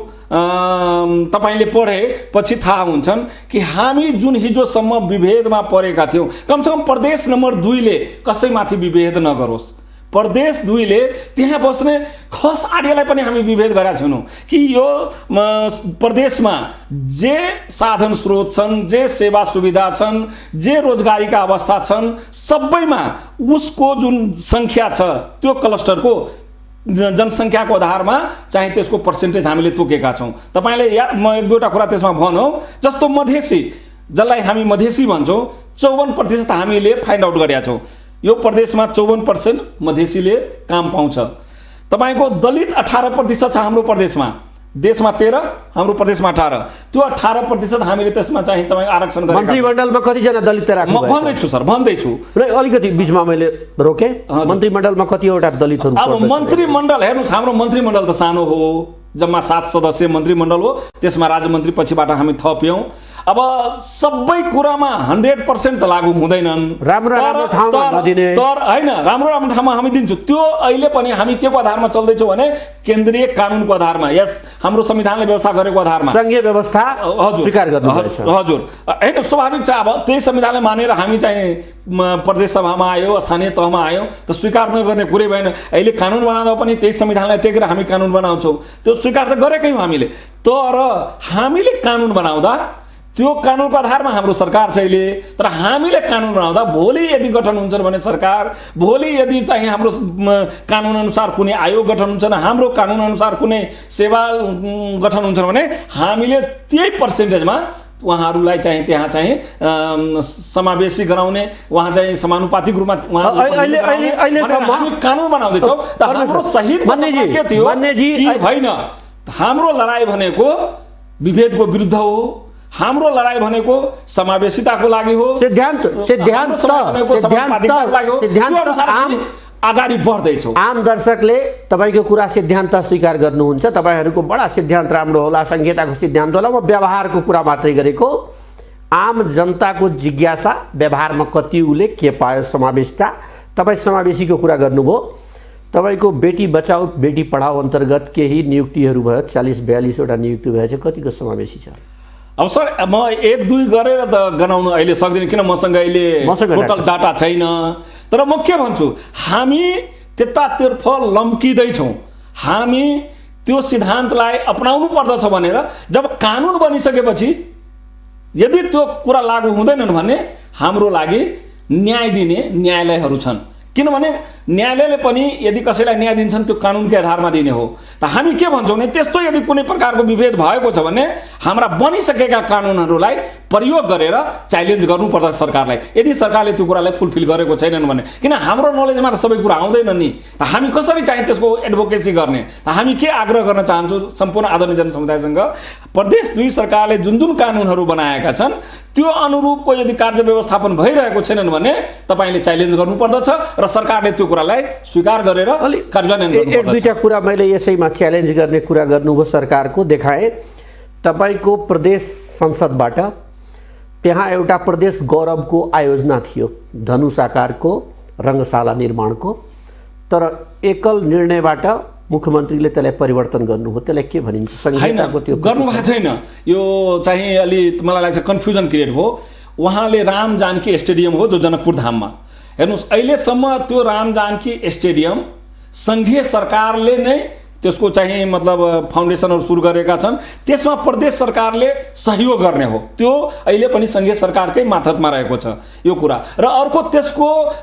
तपाईले पढेपछि थाहा हुन्छन् कि हामी जुन हिजोसम्म विभेदमा परेका थियौँ, कमसेकम प्रदेश नम्बर 2 ले कसैमाथि विभेद नगरोस्। प्रदेश 2 ले त्यहाँ बस्ने खस आर्यलाई पनि हामी विभेद गरेका छैनौँ कि यो प्रदेशमा जे साधन स्रोत छन्, जे सेवा सुविधा छन्, जे रोजगारीका अवस्था छन्, सबैमा उसको जुन सङ्ख्या छ त्यो क्लस्टरको जनसङ्ख्याको आधारमा चाहिँ त्यसको पर्सेन्टेज हामीले तोकेका छौँ। तपाईँले म एक दुईवटा कुरा त्यसमा भनौँ। जस्तो मधेसी, जसलाई हामी मधेसी भन्छौँ, 54% हामीले फाइन्ड आउट गरेका छौँ। यो प्रदेशमा 54% मधेसीले काम पाउँछ। तपाईँको दलित 18% छ हाम्रो प्रदेशमा, देशमा 13, हाम्रो प्रदेशमा 18। त्यो 18% हामीले त्यसमा चाहिँ तपाईँ आरक्षण गरेका। मन्त्रीमण्डलमा कतिजना दलित राख्नु म भन्दैछु सर, भन्दैछु। र अलिकति बिचमा मैले रोकेँ, मन्त्रीमण्डलमा कतिवटा दलितहरू? अब मन्त्रीमण्डल हेर्नुहोस्, हाम्रो मन्त्रीमण्डल त सानो हो, जम्मा 7 सदस्यीय मन्त्रीमण्डल हो। त्यसमा राज्यमन्त्री पछिबाट हामी थप्यौँ। अब सबै कुरामा 100% त लागू हुँदैनन्। राम्रो ठाउँमा नदिने तर हैन, राम्रो ठाउँमा हामी दिन्छौँ। त्यो अहिले पनि हामी के को आधारमा चल्दैछौँ भने केन्द्रीय कानुनको आधारमा, यस हाम्रो संविधानले व्यवस्था गरेको आधारमा संघीय व्यवस्था स्वीकार गर्नुपर्छ। हजुर, हैन, स्वाभाविक छ। अब त्यही संविधानले मानेर हामी चाहिँ प्रदेश सभामा आयो, स्थानीय तहमा आयो, त स्वीकार नगर्ने कुरै भएन। अहिले कानुन बनाउँदा पनि त्यही संविधानलाई टेकेर हामी कानुन बनाउँछौँ। त्यो स्वीकार त गरेकै हौँ हामीले। तर हामीले कानुन बनाउँदा त्यो कानुनको आधारमा हाम्रो सरकार छ अहिले। तर हामीले कानुन बनाउँदा भोलि यदि गठन हुन्छ भने सरकार, भोलि यदि चाहिँ हाम्रो कानुन अनुसार कुनै आयोग गठन हुन्छ, हाम्रो कानुन अनुसार कुनै सेवा गठन हुन्छ भने हामीले त्यही पर्सेन्टेजमा उहाँहरूलाई चाहिँ त्यहाँ चाहिँ समावेशी गराउने, उहाँ चाहिँ समानुपातिक रूपमा हामी कानुन बनाउँदैछौँ। त हाम्रो शहीद के थियो कि होइन, हाम्रो लडाइँ भनेको विभेदको विरुद्ध हो, हाम्रो लडाइँ भनेको समावेशिताको लागि हो, अगाडि बढ्दैछौँ। आम दर्शकले तपाईँको कुरा सिद्धान्त स्वीकार गर्नुहुन्छ, तपाईँहरूको बडा सिद्धान्त राम्रो होला, संहिताको सिद्धान्त होला। म व्यवहारको कुरा मात्रै गरेको। आम जनताको जिज्ञासा, व्यवहारमा कति उसले के पायो समावेशिता। तपाईँ समावेशीको कुरा गर्नुभयो। तपाईँको बेटी बचाऊ बेटी पढाऊ अन्तर्गत केही नियुक्तिहरू भयो, 40-42 वटा नियुक्ति भएछ, कतिको समावेशी छ? अब सर, म 1-2 गरेर त गनाउनु अहिले सक्दिनँ, किन मसँग अहिले टोटल डाटा छैन। तर म के भन्छु, हामी त्यतातर्फ लम्किँदैछौँ। हामी त्यो सिद्धान्तलाई अपनाउनु पर्दछ भनेर जब कानुन बनिसकेपछि यदि त्यो कुरा लागू हुँदैनन् भने हाम्रो लागि न्याय दिने न्यायालयहरू छन्। किनभने न्यायालयले पनि यदि कसैलाई न्याय दिन्छन् त्यो कानुनकै आधारमा दिने हो। त हामी के भन्छौँ भने त्यस्तो यदि कुनै प्रकारको विभेद भएको छ भने हाम्रा बनिसकेका कानुनहरूलाई प्रयोग गरेर च्यालेन्ज गर्नुपर्छ सरकारलाई। यदि सरकारले त्यो कुरालाई फुलफिल गरेको छैनन् भने, किन हाम्रो नलेजमा त सबै कुरा आउँदैन नि, त हामी कसरी चाहिँ त्यसको एडभोकेसी गर्ने? त हामी के आग्रह गर्न चाहन्छौँ सम्पूर्ण आदरणीय जनसमुदायसँग, प्रदेश 2 सरकारले जुन जुन कानुनहरू बनाएका छन् त्यो अनुरूपको यदि कार्य व्यवस्थापन भइरहेको छैनन् भने तपाईँले च्यालेन्ज गर्नुपर्दछ र सरकारले त्यो कुरालाई स्वीकार गरेर कार्यान्वयन गर्नुपर्दछ। एक दुईटा कुरा मैले यसैमा च्यालेन्ज गर्ने कुरा गर्नुभयो सरकारको देखाएँ। तपाईँको प्रदेश संसदबाट त्यहाँ एउटा प्रदेश गौरवको आयोजना थियो, धनुष आकारको रङ्गशाला निर्माणको। तर एकल निर्णयबाट मुख्यमन्त्रीले त्यसलाई परिवर्तन गर्नुभयो। त्यसलाई के भनिन्छ? संहिताको त्यो गर्नुभएको छैन। यो चाहिँ अलि मलाई लाग्छ कन्फ्युजन क्रिएट भयो। उहाँले राम जानकी स्टेडियम हो जो जनकपुर धाममा, हेर्नुहोस् अहिलेसम्म त्यो राम जानकी स्टेडियम सङ्घीय सरकारले नै त्यसको चाहिँ मतलब फाउन्डेसनहरू सुरु गरेका छन्। त्यसमा प्रदेश सरकारले सहयोग गर्ने हो। त्यो अहिले पनि सङ्घीय सरकारकै मातहतमा रहेको छ यो कुरा। र अर्को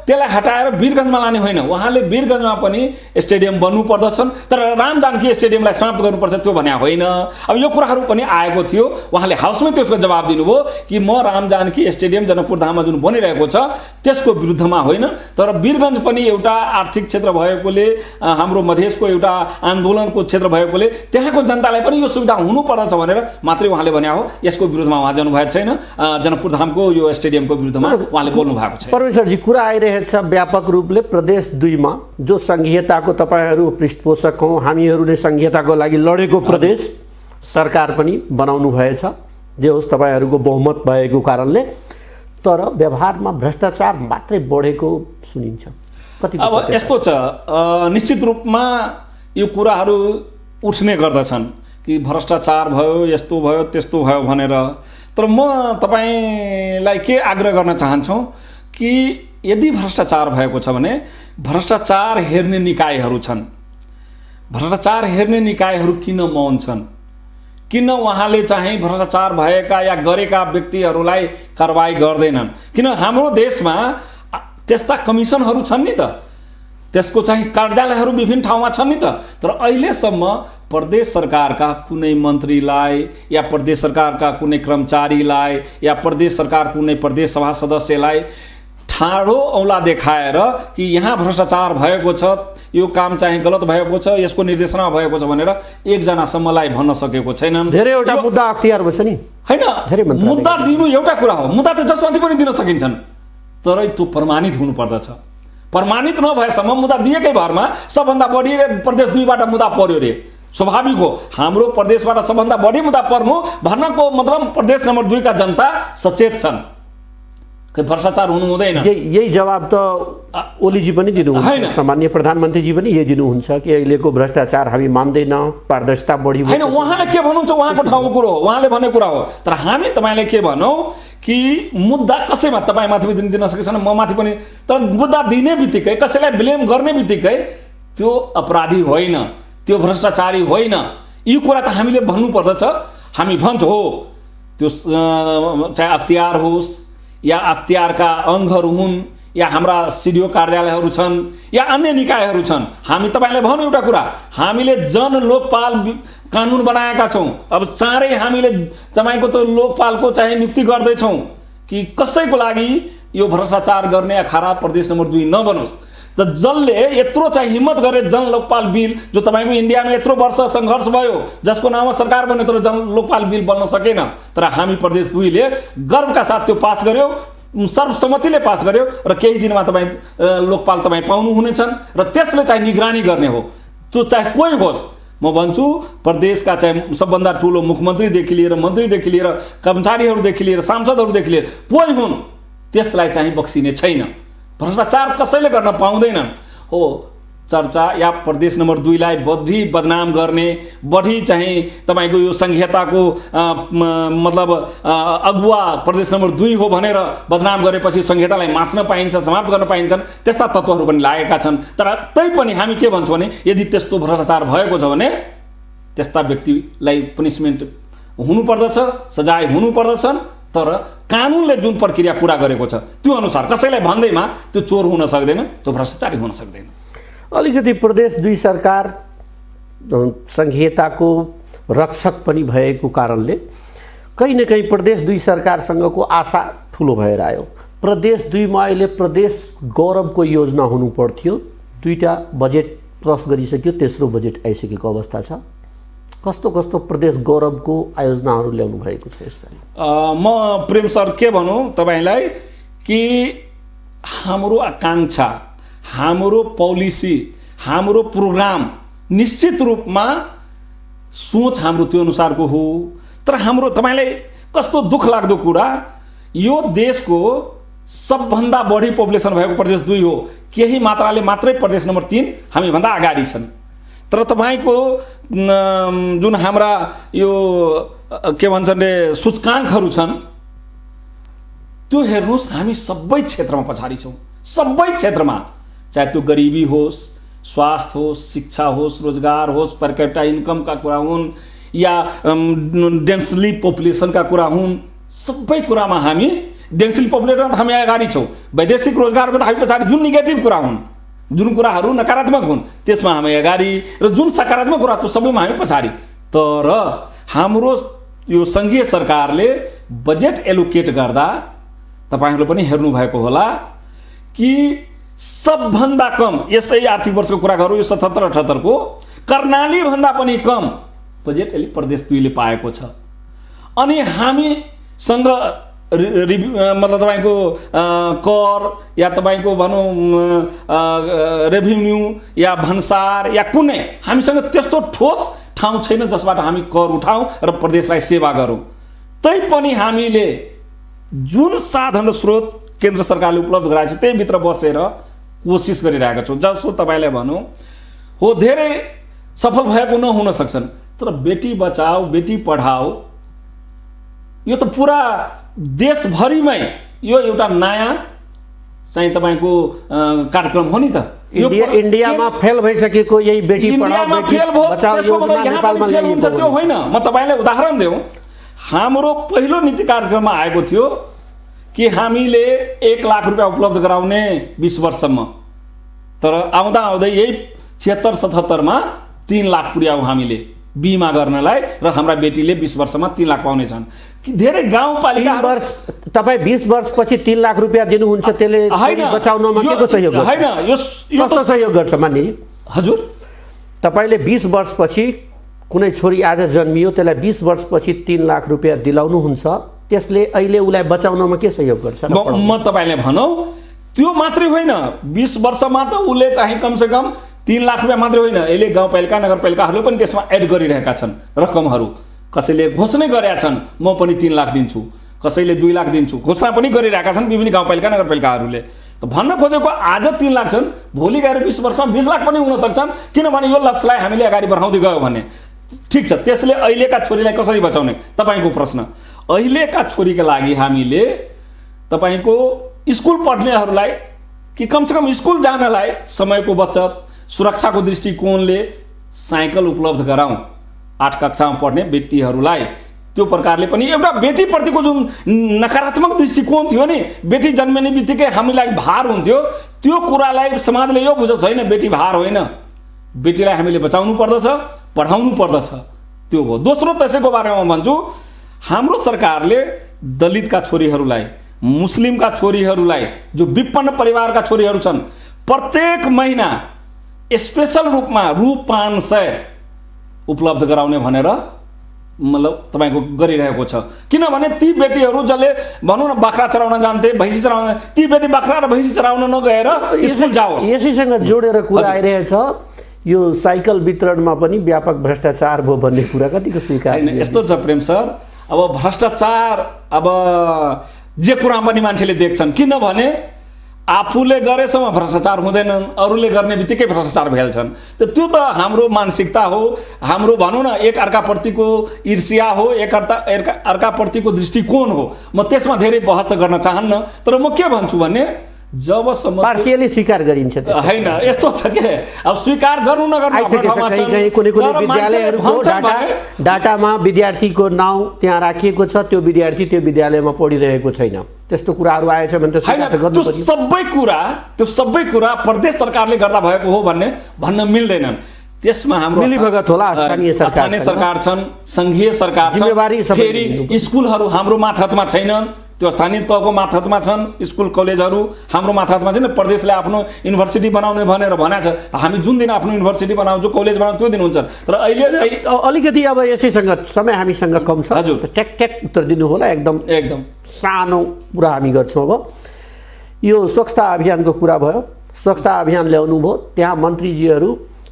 त्यसलाई हटाएर वीरगञ्जमा लाने होइन, उहाँले वीरगञ्जमा पनि स्टेडियम बन्नु पर्दछन्, तर राम जानकी स्टेडियमलाई समाप्त गर्नुपर्छ त्यो भने होइन। अब यो कुराहरू पनि आएको थियो, उहाँले हाउसमै त्यसको जवाब दिनुभयो कि म राम जानकी स्टेडियम जनकपुर धाममा जुन बनिरहेको छ त्यसको विरुद्धमा होइन, तर वीरगञ्ज पनि एउटा आर्थिक क्षेत्र भएकोले, हाम्रो मधेसको एउटा आन्दोलनको क्षेत्र भएकोले त्यहाँको जनतालाई पनि यो सुविधा हुनुपर्दछ भनेर मात्रै उहाँले भने हो। यसको विरुद्धमा उहाँ जानुभएको छैन। जनकपुर धामको यो स्टेडियमको विरुद्धमा उहाँले बोल्नु भएको छ। परमेश्वरजी, कुरा आइरहेछ व्यापक रूपले प्रदेश 2 मा जो संघीयताको तपाईहरू पृष्ठपोषक हौ, हामीहरू नै संघीयताको लागि लडेको प्रदेश सरकार पनि बनाउनु भएछ, जे होस् तपाईहरूको बहुमत भएको कारणले। तर व्यवहारमा भ्रष्टाचार मात्रै बढेको सुनिन्छ। अब यस्तो छ, निश्चित रूपमा यो कुराहरू उठ्ने गर्दछन् कि भ्रष्टाचार भयो, यस्तो भयो, त्यस्तो भयो भनेर। तर म तपाईलाई के आग्रह गर्न चाहन्छौँ कि यदि भ्रष्टाचार भएको छ भने भ्रष्टाचार हेर्ने निकायहरू छन्। भ्रष्टाचार हेर्ने निकायहरू किन मौन छन्? किन उहाँले चाहिँ भ्रष्टाचार भएका या गरेका व्यक्तिहरूलाई कारबाही गर्दैनन्? किन हाम्रो देशमा त्यस्ता कमिसनहरू छन् नि त, त्यसको चाहिँ कार्यालयहरू विभिन्न ठाउँमा छन् नि त। तर अहिलेसम्म प्रदेश सरकारका कुनै मन्त्रीलाई या प्रदेश सरकारका कुनै कर्मचारीलाई या प्रदेश सरकार कुनै प्रदेश सभा सदस्यलाई ठाडो औँला देखाएर कि यहाँ भ्रष्टाचार भएको छ, यो काम चाहिँ गलत भएको छ, यसको निर्देशनमा भएको छ भनेर एकजनासम्मलाई भन्न सकेको छैनन्। धेरैवटा मुद्दा अख्तियार भएछ नि, हैन? मुद्दा दिनु एउटा कुरा हो, मुद्दा त जसमाथि पनि दिन सकिन्छन्, तर त्यो प्रमाणित हुनुपर्दछ। प्रमाणित नभएसम्म मुद्दा दिएकै भरमा सबभन्दा बढी प्रदेश 2बाट मुद्दा पर्यो रे, स्वाभाविक हो। हाम्रो प्रदेशबाट सबभन्दा बढी मुद्दा पर्नु भन्नको मतलब प्रदेश नम्बर 2 का जनता सचेत छन् कि भ्रष्टाचार हुनु हुँदैन। यही जवाब त ओलीजी पनि दिनुहुन्छ, सामान्य प्रधानमन्त्रीजी पनि यही दिनुहुन्छ कि अहिलेको भ्रष्टाचार हामी मान्दैन, पारदर्शिता बढी हैन। उहाँले के भन्नुहुन्छ उहाँको ठाउँको कुरो हो, उहाँले भन्ने कुरा हो। तर हामी तपाईले के भनौँ कि मुद्दा कसैमा तपाईमाथि पनि दिन सकेछन्, म माथि पनि, तर मुद्दा दिने बित्तिकै कसैलाई ब्लेम गर्ने बित्तिकै त्यो अपराधी होइन, त्यो भ्रष्टाचारी होइन। यो कुरा त हामीले भन्नुपर्दछ। हामी भन्छौँ हो, त्यो चाहे अख्तियार होस् या अख्तियारका अङ्गहरू हुन् या हाम्रा सिडिओ कार्यालयहरू छन् या अन्य निकायहरू छन्। हामी तपाईलाई भनौँ एउटा कुरा, हामीले जन लोकपाल कानुन बनाएका छौँ। अब चाँडै हामीले तपाईँको त्यो लोकपालको चाहिँ नियुक्ति गर्दैछौँ कि कसैको लागि यो भ्रष्टाचार गर्ने या खराब प्रदेश नम्बर 2 नबनोस्। त जसले यत्रो चाहिँ हिम्मत गरे जन लोकपाल बिल, जो तपाईँको इन्डियामा यत्रो वर्ष सङ्घर्ष भयो, जसको नाममा सरकार बन्यो तर जन लोकपाल बिल बन्न सकेन, तर हामी प्रदेश 2 ले गर्वका साथ त्यो पास गर्यो, सर्वसम्मतिले पास गर्यो र केही दिनमा तपाईँ लोकपाल तपाईँ पाउनुहुनेछन् र त्यसले चाहिँ निगरानी गर्ने हो। त्यो चाहे कोही होस्, म भन्छु प्रदेशका चाहिँ सबभन्दा ठुलो मुख्यमन्त्रीदेखि लिएर मन्त्रीदेखि लिएर कर्मचारीहरूदेखि लिएर सांसदहरूदेखि लिएर कोही हुन्, त्यसलाई चाहिँ बक्सिने छैन। भ्रष्टाचार कसैले गर्न पाउँदैनन् हो। चर्चा या प्रदेश नम्बर 2 लाई बढी बदनाम गर्ने, बढी चाहिँ तपाईँको यो संहिताको मतलब अगुवा प्रदेश नम्बर 2 हो भनेर बदनाम गरेपछि संहितालाई मास्न पाइन्छ, समाप्त गर्न पाइन्छन्, त्यस्ता तत्त्वहरू पनि लागेका छन्। तर तैपनि हामी के भन्छौँ भने यदि त्यस्तो भ्रष्टाचार भएको छ भने त्यस्ता व्यक्तिलाई पनिसमेन्ट हुनुपर्दछ, सजाय हुनुपर्दछन्। तर कानुनले जुन प्रक्रिया पुरा गरेको छ त्यो अनुसार कसैलाई भन्दैमा त्यो चोर हुन सक्दैन, त्यो भ्रष्टाचारी हुन सक्दैन। अलिकति प्रदेश 2 सरकार संहिताको रक्षक पनि भएको कारणले कहीँ न कहीँ प्रदेश 2 सरकारसँगको आशा ठुलो भएर आयो। प्रदेश 2 मा अहिले प्रदेश गौरवको योजना हुनु पर्थ्यो, 2टा बजेट क्रस गरिसक्यो, तेस्रो बजेट आइसकेको अवस्था छ। कस्तो कस्तो प्रदेश गौरवको आयोजनाहरू ल्याउनु भएको छ यसपालि? म प्रेम सर के भनौँ तपाईँलाई कि हाम्रो आकाङ्क्षा, हाम्रो पोलिसी, हाम्रो प्रोग्राम निश्चित रूपमा सोच हाम्रो त्यो अनुसारको हो। तर हाम्रो तपाईँलाई कस्तो दुःख लाग्दो कुरा, यो देशको सबभन्दा बढी पपुलेसन भएको प्रदेश 2 हो, केही मात्राले मात्रै प्रदेश नम्बर 3 हामीभन्दा अगाडि छन्। तर तपाईँको जुन हाम्रा यो के भन्छन् रे सूचकाङ्कहरू छन्, त्यो हेर्नुहोस् हामी सबै क्षेत्रमा पछाडि छौँ, सबै क्षेत्रमा, चाहे त्यो गरिबी होस्, स्वास्थ्य होस्, शिक्षा होस्, रोजगार होस्, पर कैपिटा इन्कमका कुरा हुन् या डेन्सली पपुलेसनका कुरा हुन्, सबै कुरामा हामी डेन्सली पपुलेसनमा हामी अगाडि छौँ। वैदेशिक रोजगारमा त हामी पछाडि, जुन नेगेटिभ कुरा हुन्, जुन कुराहरू नकारात्मक हुन् त्यसमा हामी अगाडि, र जुन सकारात्मक कुरा त्यो सबैमा हामी पछाडि। तर हाम्रो यो सङ्घीय सरकारले बजेट एलोकेट गर्दा तपाईँहरूले पनि हेर्नु भएको होला कि सबभन्दा कम यसै आर्थिक वर्षको कुरा गरौँ, यो 77-78 को कर्णाली भन्दा पनि कम बजेट प्रदेश 2 ले पाएको छ। अनि हामीसँग मतलब तपाईँको कर या तपाईँको भनौँ रेभिन्यू या भन्सार या कुनै हामीसँग त्यस्तो ठोस ठाउँ छैन जसबाट हामी कर उठाउँ र प्रदेशलाई सेवा गरौँ। तैपनि हामीले जुन साधन र स्रोत केन्द्र सरकारले उपलब्ध गराएको छ त्यही भित्र बसेर कोसिस गरिरहेका छौँ। जस्तो तपाईँलाई भनौँ हो, धेरै सफल भएको नहुन सक्छन्। तर बेटी बचाओ बेटी पढाओ यो त पुरा देशभरिमै यो एउटा नयाँ चाहिँ तपाईको कार्यक्रम हो नि त। इन्डियामा फेल भइसकेको यही बेटी पढाओ बेटी बचाओ योजना नेपालमा ल्याइएको हुन्छ त्यो होइन। म तपाईलाई उदाहरण देऊ, हाम्रो पहिलो नीति कार्यक्रममा आएको थियो कि हामीले 1 लाख रुपैयाँ उपलब्ध गराउने 20 वर्षसम्म, तर आउँदा आउँदै यही 76-77 मा 3 लाख पुर्यायौँ हामीले बिमा गर्नलाई, र हाम्रा बेटीले 20 वर्षमा 3 लाख पाउनेछन्। कि धेरै गाउँपालिका तपाईँ 20 वर्षपछि 3 लाख रुपैयाँ दिनुहुन्छ, त्यसले बचाउनमा के को सहयोग गर्छ? होइन, यो कस्तो सहयोग गर्छ मान्य हजुर? तपाईले 20 वर्षपछि कुनै छोरी आज जन्मियो त्यसलाई 20 वर्षपछि 3 लाख रुपैयाँ दिलाउनुहुन्छ, त्यसले अहिले उसलाई बचाउनमा के सहयोग गर्छ? म तपाईलाई भनौँ त्यो मात्रै होइन, 20 वर्षमा त उसले चाहिँ कमसेकम 3 लाख रुपैयाँ मात्रै होइन, अहिले गाउँपालिका नगरपालिकाहरूले पनि त्यसमा एड गरिरहेका छन् रकमहरू। कसैले घोषणा गरेका छन् म पनि 3 लाख दिन्छु, कसैले 2 लाख दिन्छु, घोषणा पनि गरिरहेका छन् विभिन्न गाउँपालिका नगरपालिकाहरूले। त भन्न खोजेको आज 3 लाख छन्, भोलि गएर 20 वर्षमा 20 लाख पनि हुन सक्छन्, किनभने यो लक्ष्यलाई हामीले अगाडि बढाउँदै गयो भने। ठिक छ, त्यसले अहिलेका छोरीलाई कसरी बचाउने तपाईको प्रश्न। अहिलेका छोरीका लागि हामीले तपाईको स्कुल पढ्नेहरूलाई कि कमसेकम स्कुल जानलाई समयको बचत, सुरक्षाको दृष्टिकोणले साइकल उपलब्ध गराउँ 8 कक्षामा पढ्ने बेटीहरूलाई। त्यो प्रकारले पनि एउटा बेटीप्रतिको जुन नकारात्मक दृष्टिकोण थियो नि, बेटी जन्मिने बित्तिकै हामीलाई भार हुन्थ्यो, त्यो कुरालाई समाजले यो बुझ्छ छैन, बेटी भार होइन, बेटीलाई हामीले बचाउनु पर्दछ, पढाउनु पर्दछ। त्यो हो। दोस्रो त्यसैको बारेमा भन्छु, हाम्रो सरकारले दलितका छोरीहरूलाई, मुस्लिमका छोरीहरूलाई, जो विपन्न परिवारका छोरीहरू छन्, प्रत्येक महिना स्पेशल रूपमा रु 500 उपलब्ध गराउने भनेर मतलब तपाईको गरिरहेको छ। किनभने ती बेटीहरू जसले भनौँ न बाख्रा चराउन जान्थे, भैँसी चराउन, ती बेटी बाख्रा र भैँसी चराउन नगएर स्कुल जाओस्। यसैसँग जोडेर कुरा आइरहेछ, यो साइकल वितरणमा पनि व्यापक भ्रष्टाचार भयो भन्ने कुरा कतिको स्वीकार? यस्तो छ प्रेम सर, अब भ्रष्टाचार अब जे कुरा पनि मान्छेले देख्छन्, किनभने आफूले गरेसम्म भ्रष्टाचार हुँदैनन्, अरूले गर्ने बित्तिकै भ्रष्टाचार भइहाल्छन्। त्यो त हाम्रो मानसिकता हो, हाम्रो भनौँ न एक अर्काप्रतिको ईर्ष्या हो, एक अर्काप्रतिको दृष्टिकोण हो। म त्यसमा धेरै बहस त गर्न चाहन्न, तर म के भन्छु भने जबसम्म पार्सियली स्वीकार गरिन्छ होइन, यस्तो छ के अब स्वीकार गर्नु नगर्नु कुनै विद्यालयहरूको डाटामा विद्यार्थीको नाउँ त्यहाँ राखिएको छ, त्यो विद्यार्थी त्यो विद्यालयमा पढिरहेको छैन, त्यस्तो कुराहरू आएछ भने त त्यो सबै कुरा प्रदेश सरकारले गर्दा भएको हो भन्ने भन्न मिल्दैनन्। त्यसमा हाम्रो मिलीभगत होला, स्थानीय सरकार छन्, संघीय सरकार छ, फेरि स्कुलहरू हाम्रो मातहतमा छैनन्, त्यो स्थानीय तहको मातहतमा छन्, स्कुल कलेजहरू हाम्रो मातहतमा छैन। प्रदेशले आफ्नो युनिभर्सिटी बनाउने भनेर भनेको छ, हामी जुन दिन आफ्नो युनिभर्सिटी बनाउँछौँ, कलेज बनाउँछौँ, त्यो दिन हुन्छ। तर अहिले अलिकति अब यसैसँग समय हामीसँग कम छ, हजुर ट्याक ट्याक उत्तर दिनु होला, एकदम सानो कुरा हामी गर्छौँ। अब यो स्वच्छता अभियानको कुरा भयो, स्वच्छता अभियान ल्याउनु भयो, त्यहाँ मन्त्रीजीहरू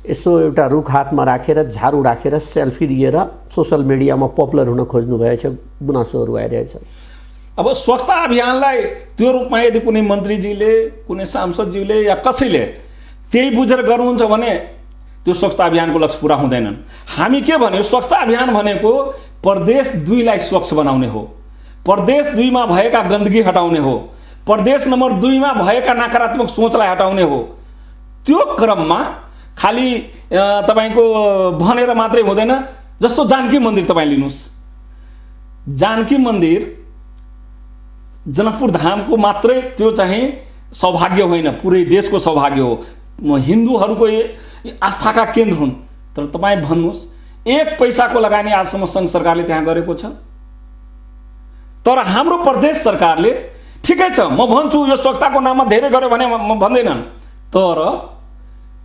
यसो एउटा रुख हातमा राखेर, झाडु राखेर, सेल्फी लिएर सोसल मिडियामा पपुलर हुन खोज्नु भएछ, गुनासोहरू आइरहेछ। अब स्वच्छता अभियानलाई त्यो रूपमा यदि कुनै मन्त्रीजीले, कुनै सांसदज्यूले या कसैले त्यही बुझेर गर्नुहुन्छ भने त्यो स्वच्छता अभियानको लक्ष्य पुरा हुँदैनन्। हामी के भन्यो, स्वच्छता अभियान भनेको प्रदेश 2 लाई स्वच्छ बनाउने हो, प्रदेश 2 मा भएका गन्दगी हटाउने हो, प्रदेश नम्बर 2 मा भएका नकारात्मक सोचलाई हटाउने हो। त्यो क्रममा खाली तपाईको भनेर मात्रै हुँदैन। जस्तो जानकी मन्दिर तपाईँ लिनुहोस्, जानकी मन्दिर जनकपुर धामको मात्रै त्यो चाहिँ सौभाग्य होइन, पुरै देशको सौभाग्य हो, हिन्दूहरूको आस्थाका केन्द्र हुन्। तर तपाईँ भन्नुहोस्, 1 पैसाको लगानी आजसम्म सङ्घ सरकारले त्यहाँ गरेको छ। तर हाम्रो प्रदेश सरकारले ठिकै छ, म भन्छु यो स्वच्छताको नाममा धेरै गर्यो भने म भन्दैनन्, तर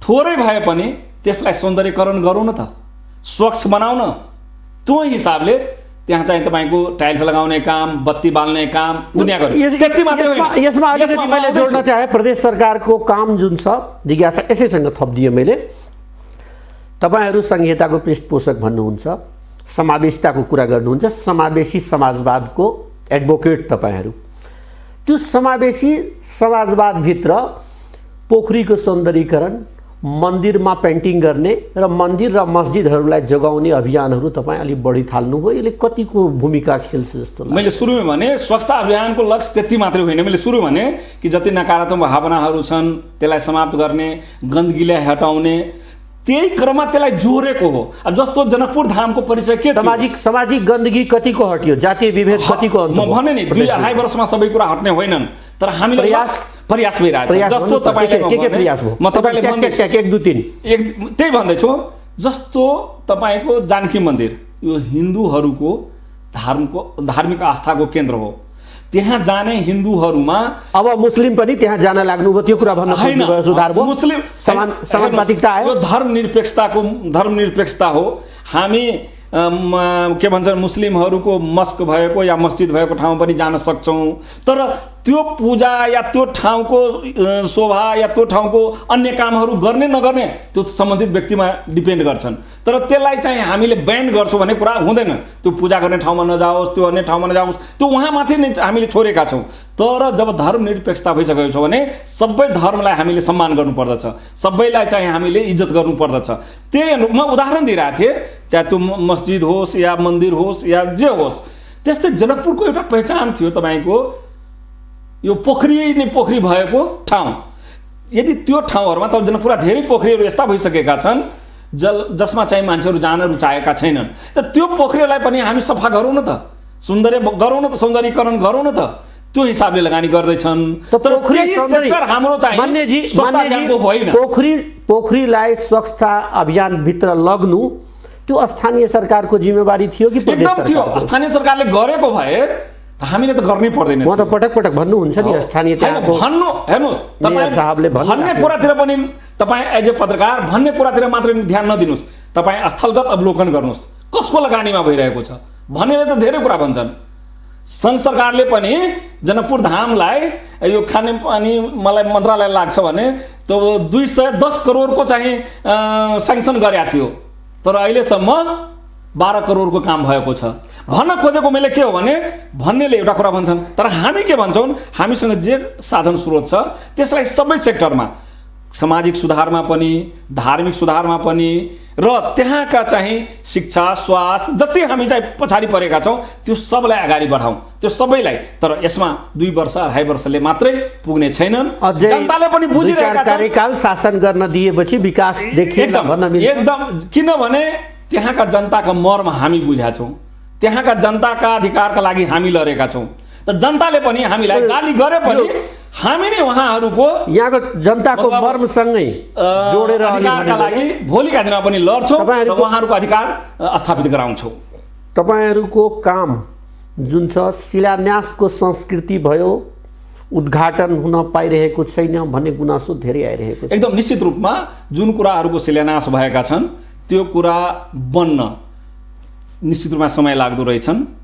थोरै भए पनि त्यसलाई सौन्दर्यकरण गरौँ न त, स्वच्छ बनाऊ न। त्यो हिसाबले त्यहाँ चाहिँ तपाईको टाइल्स लगाउने काम, बत्ती बाल्ने काम, दुनियाँ गर्यो। त्यति मात्रै होइन, यसमा अलिकति मैले जोड्न चाहे प्रदेश सरकारको काम जुन छ, जिज्ञासा यसैसँग थपिदिएँ मैले। तपाईहरू संहिताको पृष्ठपोषक भन्नुहुन्छ, समावेशिताको कुरा गर्नुहुन्छ, समावेशी समाजवादको एडभोकेट तपाईहरू। त्यो समावेशी समाजवादभित्र पोखरीको सौन्दर्यीकरण, मन्दिरमा पेन्टिङ गर्ने र मन्दिर र मस्जिदहरूलाई जोगाउने अभियानहरू तपाईँ अलिक बढी थाल्नुभयो। यसले कतिको भूमिका खेल्छ जस्तो लाग्छ? मैले सुरुमै भने स्वच्छता अभियानको लक्ष्य त्यति मात्रै होइन। मैले सुरु भने कि जति नकारात्मक भावनाहरू छन् त्यसलाई समाप्त गर्ने, गन्दगीलाई हटाउने, त्यही क्रममा त्यसलाई जोडेको हो। अब जस्तो जनकपुर धामको परिचय के थियो? सामाजिक गन्दगी कतिको हट्यो, जातीय विभेद कतिको म भने नि 2-2.5 वर्षमा सबै कुरा हट्ने होइनन्, तर हामीले प्रयास भइरहेको छ। जस्तो तपाईँले म तपाईँले त्यही भन्दैछु। जस्तो तपाईँको जानकी मन्दिर यो हिन्दूहरूको धार्मिक आस्थाको केन्द्र हो। त्यहाँ जाने हिन्दूहरूमा अब मुस्लिम पनि त्यहाँ जान लाग्नुभयो, त्यो कुरा भन्न खोज्नुभयो? सुधार भयो, मुस्लिम समानुपातिकता आयो। यो धर्मनिरपेक्षता हो। हामी के भन्छन्, मुस्लिमहरूको मस्क भएको या मस्जिद भएको ठाउँ पनि जान सक्छौँ, तर त्यो पूजा या त्यो ठाउँको शोभा या त्यो ठाउँको अन्य कामहरू गर्ने नगर्ने त्यो सम्बन्धित व्यक्तिमा डिपेन्ड गर्छन्। तर त्यसलाई चाहिँ हामीले ब्यान गर्छौँ भन्ने कुरा हुँदैन। त्यो पूजा गर्ने ठाउँमा नजाओस्, त्यो अन्य ठाउँमा नजाओस्, त्यो उहाँमाथि नै हामीले छोडेका छौँ। तर जब धर्मनिरपेक्षता भइसकेको छ भने सबै धर्मलाई हामीले सम्मान गर्नुपर्दछ, सबैलाई चाहिँ हामीले इज्जत गर्नुपर्दछ। त्यही म उदाहरण दिइरहेको थिएँ, चाहे त्यो मस्जिद होस् या मन्दिर होस् या जे होस्। त्यस्तै जनकपुरको एउटा पहिचान थियो तपाईँको, यो पोखरी भएको ठाउँ। यदि त्यो ठाउँहरूमा त जनकपुरमा धेरै पोखरीहरू यस्ता भइसकेका छन् जसमा चाहिँ मान्छेहरू जान रुचाएका छैनन्। त त्यो पोखरीलाई पनि हामी सफा गरौँ न त, गरौँ न त, सौन्दर्यीकरण गरौँ न त। त्यो हिसाबले लगानी गर्दैछन्। तर हाम्रो चाहिँ पोखरीलाई स्वच्छता अभियानभित्र लग्नु त्यो स्थानीय सरकारको जिम्मेवारी थियो कि एकदम थियो। स्थानीय सरकारले गरेको भए हामीले त गर्नै पर्दैन। म त पटक भन्नुहुन्छ नि स्थानीय हेर्नुहोस्, भन्ने कुरातिर पनि तपाईँ एज ए पत्रकार भन्ने कुरातिर मात्रै ध्यान नदिनुहोस्, तपाईँ स्थलगत अवलोकन गर्नुहोस् कसको लगानीमा भइरहेको छ। भन्नेले त धेरै कुरा भन्छन्। सङ्घ सरकारले पनि जनकपुर धामलाई यो खानेपानी मलाई मन्त्रालय लाग्छ भने त्यो 210 करोडको चाहिँ स्याङ्सन गरेका थियो, तर अहिलेसम्म 12 करोडको काम भएको छ। भन्न खोजेको मैले के हो भने भन्नेले एउटा कुरा भन्छन्, तर हामी के भन्छौँ, हामीसँग जे साधन स्रोत छ त्यसलाई सबै सेक्टरमा, सामाजिक सुधारमा पनि, धार्मिक सुधारमा पनि र त्यहाँका चाहिँ शिक्षा, स्वास्थ्य जति हामी चाहिँ पछाडि परेका छौँ त्यो सबलाई अगाडि बढाउँ, त्यो सबैलाई। तर यसमा 2 वर्ष 2.5 वर्षले मात्रै पुग्ने छैनन्। जनताले पनि बुझिरहेका छन्। कार्यकाल शासन गर्न दिएपछि विकास देखिएन भन्न मिल्छ। एकदम, किनभने त्यहाँका जनताका मर्म हामी बुझेका छौँ, त्यहाँका जनताका अधिकारका लागि हामी लडेका छौँ। त जनताले पनि हामीलाई गाली गरे पनि हामी नै उहाँहरूको यहाँको जनताको मर्मसँगै जोडेर अधिकारका लागि भोलिका दिनमा पनि लड्छौँ र उहाँहरूको अधिकार स्थापित गराउँछौँ। तपाईँहरूको काम जुन छ शिलान्यासको संस्कृति भयो, उद्घाटन हुन पाइरहेको छैन भन्ने गुनासो धेरै आइरहेको छ। एकदम निश्चित रूपमा जुन कुराहरूको शिलान्यास भएका छन् त्यो कुरा बन्न निश्चित रूपमा समय लाग्दो रहेछन्।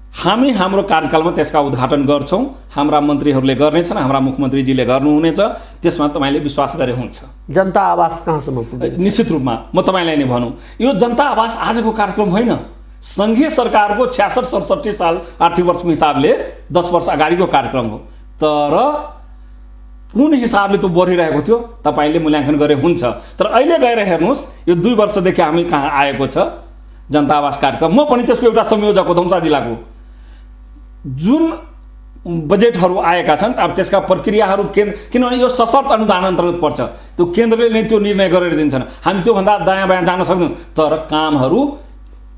हामी हाम्रो कार्यकालमा त्यसका उद्घाटन गर्छौँ, हाम्रा मन्त्रीहरूले गर्नेछन्, हाम्रा मुख्यमन्त्रीजीले गर्नुहुनेछ, त्यसमा तपाईँले विश्वास गरे हुन्छ। जनता आवास कहाँसम्म पुग्यो? निश्चित रूपमा म तपाईँलाई नै भनौँ, यो जनता आवास आजको कार्यक्रम होइन, सङ्घीय सरकारको 66-67 साल आर्थिक वर्षको हिसाबले 10 वर्ष अगाडिको कार्यक्रम हो। तर कुन हिसाबले त्यो बढिरहेको थियो तपाईँले मूल्याङ्कन गरे हुन्छ। तर अहिले गएर हेर्नुहोस्, यो 2 वर्षदेखि हामी कहाँ आएको छ जनता आवास कार्यक्रम। म पनि त्यसको एउटा संयोजक हो धनुषा जिल्लाको। जुन बजेटहरू आएका छन् अब त्यसका प्रक्रियाहरू किनभने यो सशर्त अनुदान अन्तर्गत पर्छ, त्यो केन्द्रले नै त्यो निर्णय गरेर दिन्छन्, हामी त्योभन्दा दायाँ बायाँ जान सक्दैनौँ। तर कामहरू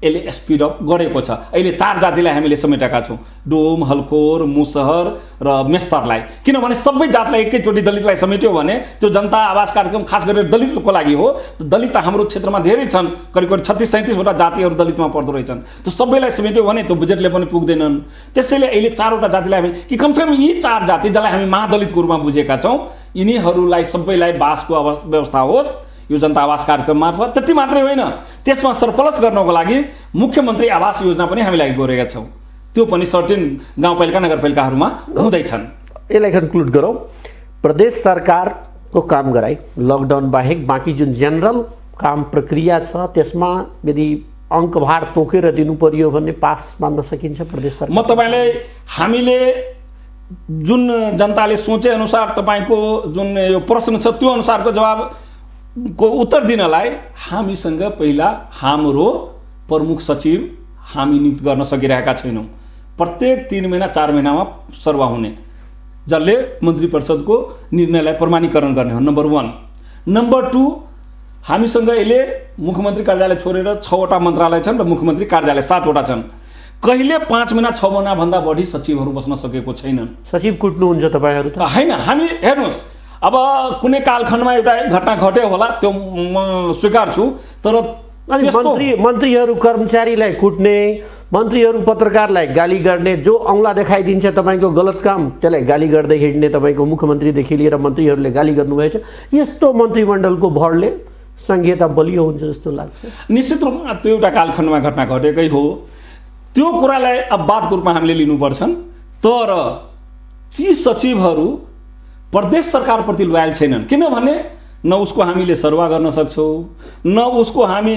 यसले स्पिड अप गरेको छ। अहिले 4 जातिलाई हामीले समेटेका छौँ, डोम, हलखोर, मुसहर र मेस्तरलाई। किनभने सबै जातलाई एकैचोटि दलितलाई समेट्यो भने त्यो जनता आवास कार्यक्रम खास गरेर दलितको लागि हो। दलित हाम्रो क्षेत्रमा धेरै छन्, करिब 36-37 वटा जातिहरू दलितमा पर्दो रहेछन्। त्यो सबैलाई समेट्यो भने त्यो बजेटले पनि पुग्दैनन्। त्यसैले अहिले 4 वटा जातिलाई हामी कि कमसेकम यी 4 जाति जसलाई हामी महादलितको रूपमा बुझेका छौँ यिनीहरूलाई सबैलाई बासको व्यवस्था होस् यो जनता आवास कार्यक्रम मार्फत। त्यति मात्रै होइन, त्यसमा सरप्लस गर्नको लागि मुख्यमन्त्री आवास योजना पनि हामी लागि गरेका छौँ। त्यो पनि सर्टेन गाउँपालिका नगरपालिकाहरूमा हुँदैछन्। यसलाई कन्क्लुड गरौँ, प्रदेश सरकारको काम गराई लकडाउन बाहेक बाँकी जुन जेनरल काम प्रक्रिया छ त्यसमा यदि अङ्कभार तोकेर दिनु पर्यो भने पास मान्न सकिन्छ प्रदेश सरकार? म तपाईँलाई हामीले जुन जनताले सोचे अनुसार तपाईँको जुन यो प्रश्न छ त्यो अनुसारको जवाब को उत्तर दिनलाई हामीसँग पहिला हाम्रो प्रमुख सचिव हामी नियुक्त गर्न सकिरहेका छैनौँ। प्रत्येक 3 महिना 4 महिनामा सर्वा हुने, जसले मन्त्री परिषदको निर्णयलाई प्रमाणीकरण गर्ने हो, नम्बर 1। नम्बर 2, हामीसँग अहिले मुख्यमन्त्री कार्यालय छोडेर 6वटा मन्त्रालय छन् र मुख्यमन्त्री कार्यालय 7वटा छन्। कहिले 5 महिना 6 महिनाभन्दा बढी सचिवहरू बस्न सकेको छैनन्। सचिव कुट्नुहुन्छ तपाईँहरू त? होइन, हामी हेर्नुहोस्, अब कुनै कालखण्डमा एउटा घटना घट्यो होला, त्यो म स्वीकार्छु, तर अनि मन्त्रीहरू कर्मचारीलाई कुट्ने, मन्त्रीहरू पत्रकारलाई गाली गर्ने, जो औँला देखाइदिन्छ तपाईँको गलत काम त्यसलाई गाली गर्दै हिँड्ने तपाईँको मुख्यमन्त्रीदेखि लिएर मन्त्रीहरूले गाली गर्नुभएछ। यस्तो मन्त्रीमण्डलको भरले संहिता बलियो हुन्छ जस्तो लाग्छ। निश्चित रूपमा त्यो एउटा कालखण्डमा घटना घटेकै हो, त्यो कुरालाई अब बादको रूपमा हामीले लिनुपर्छन्। तर ती सचिवहरू प्रदेश सरकारप्रति लोयल छैनन्, किनभने न उसको हामीले सर्वा गर्न सक्छौँ, न उसको हामी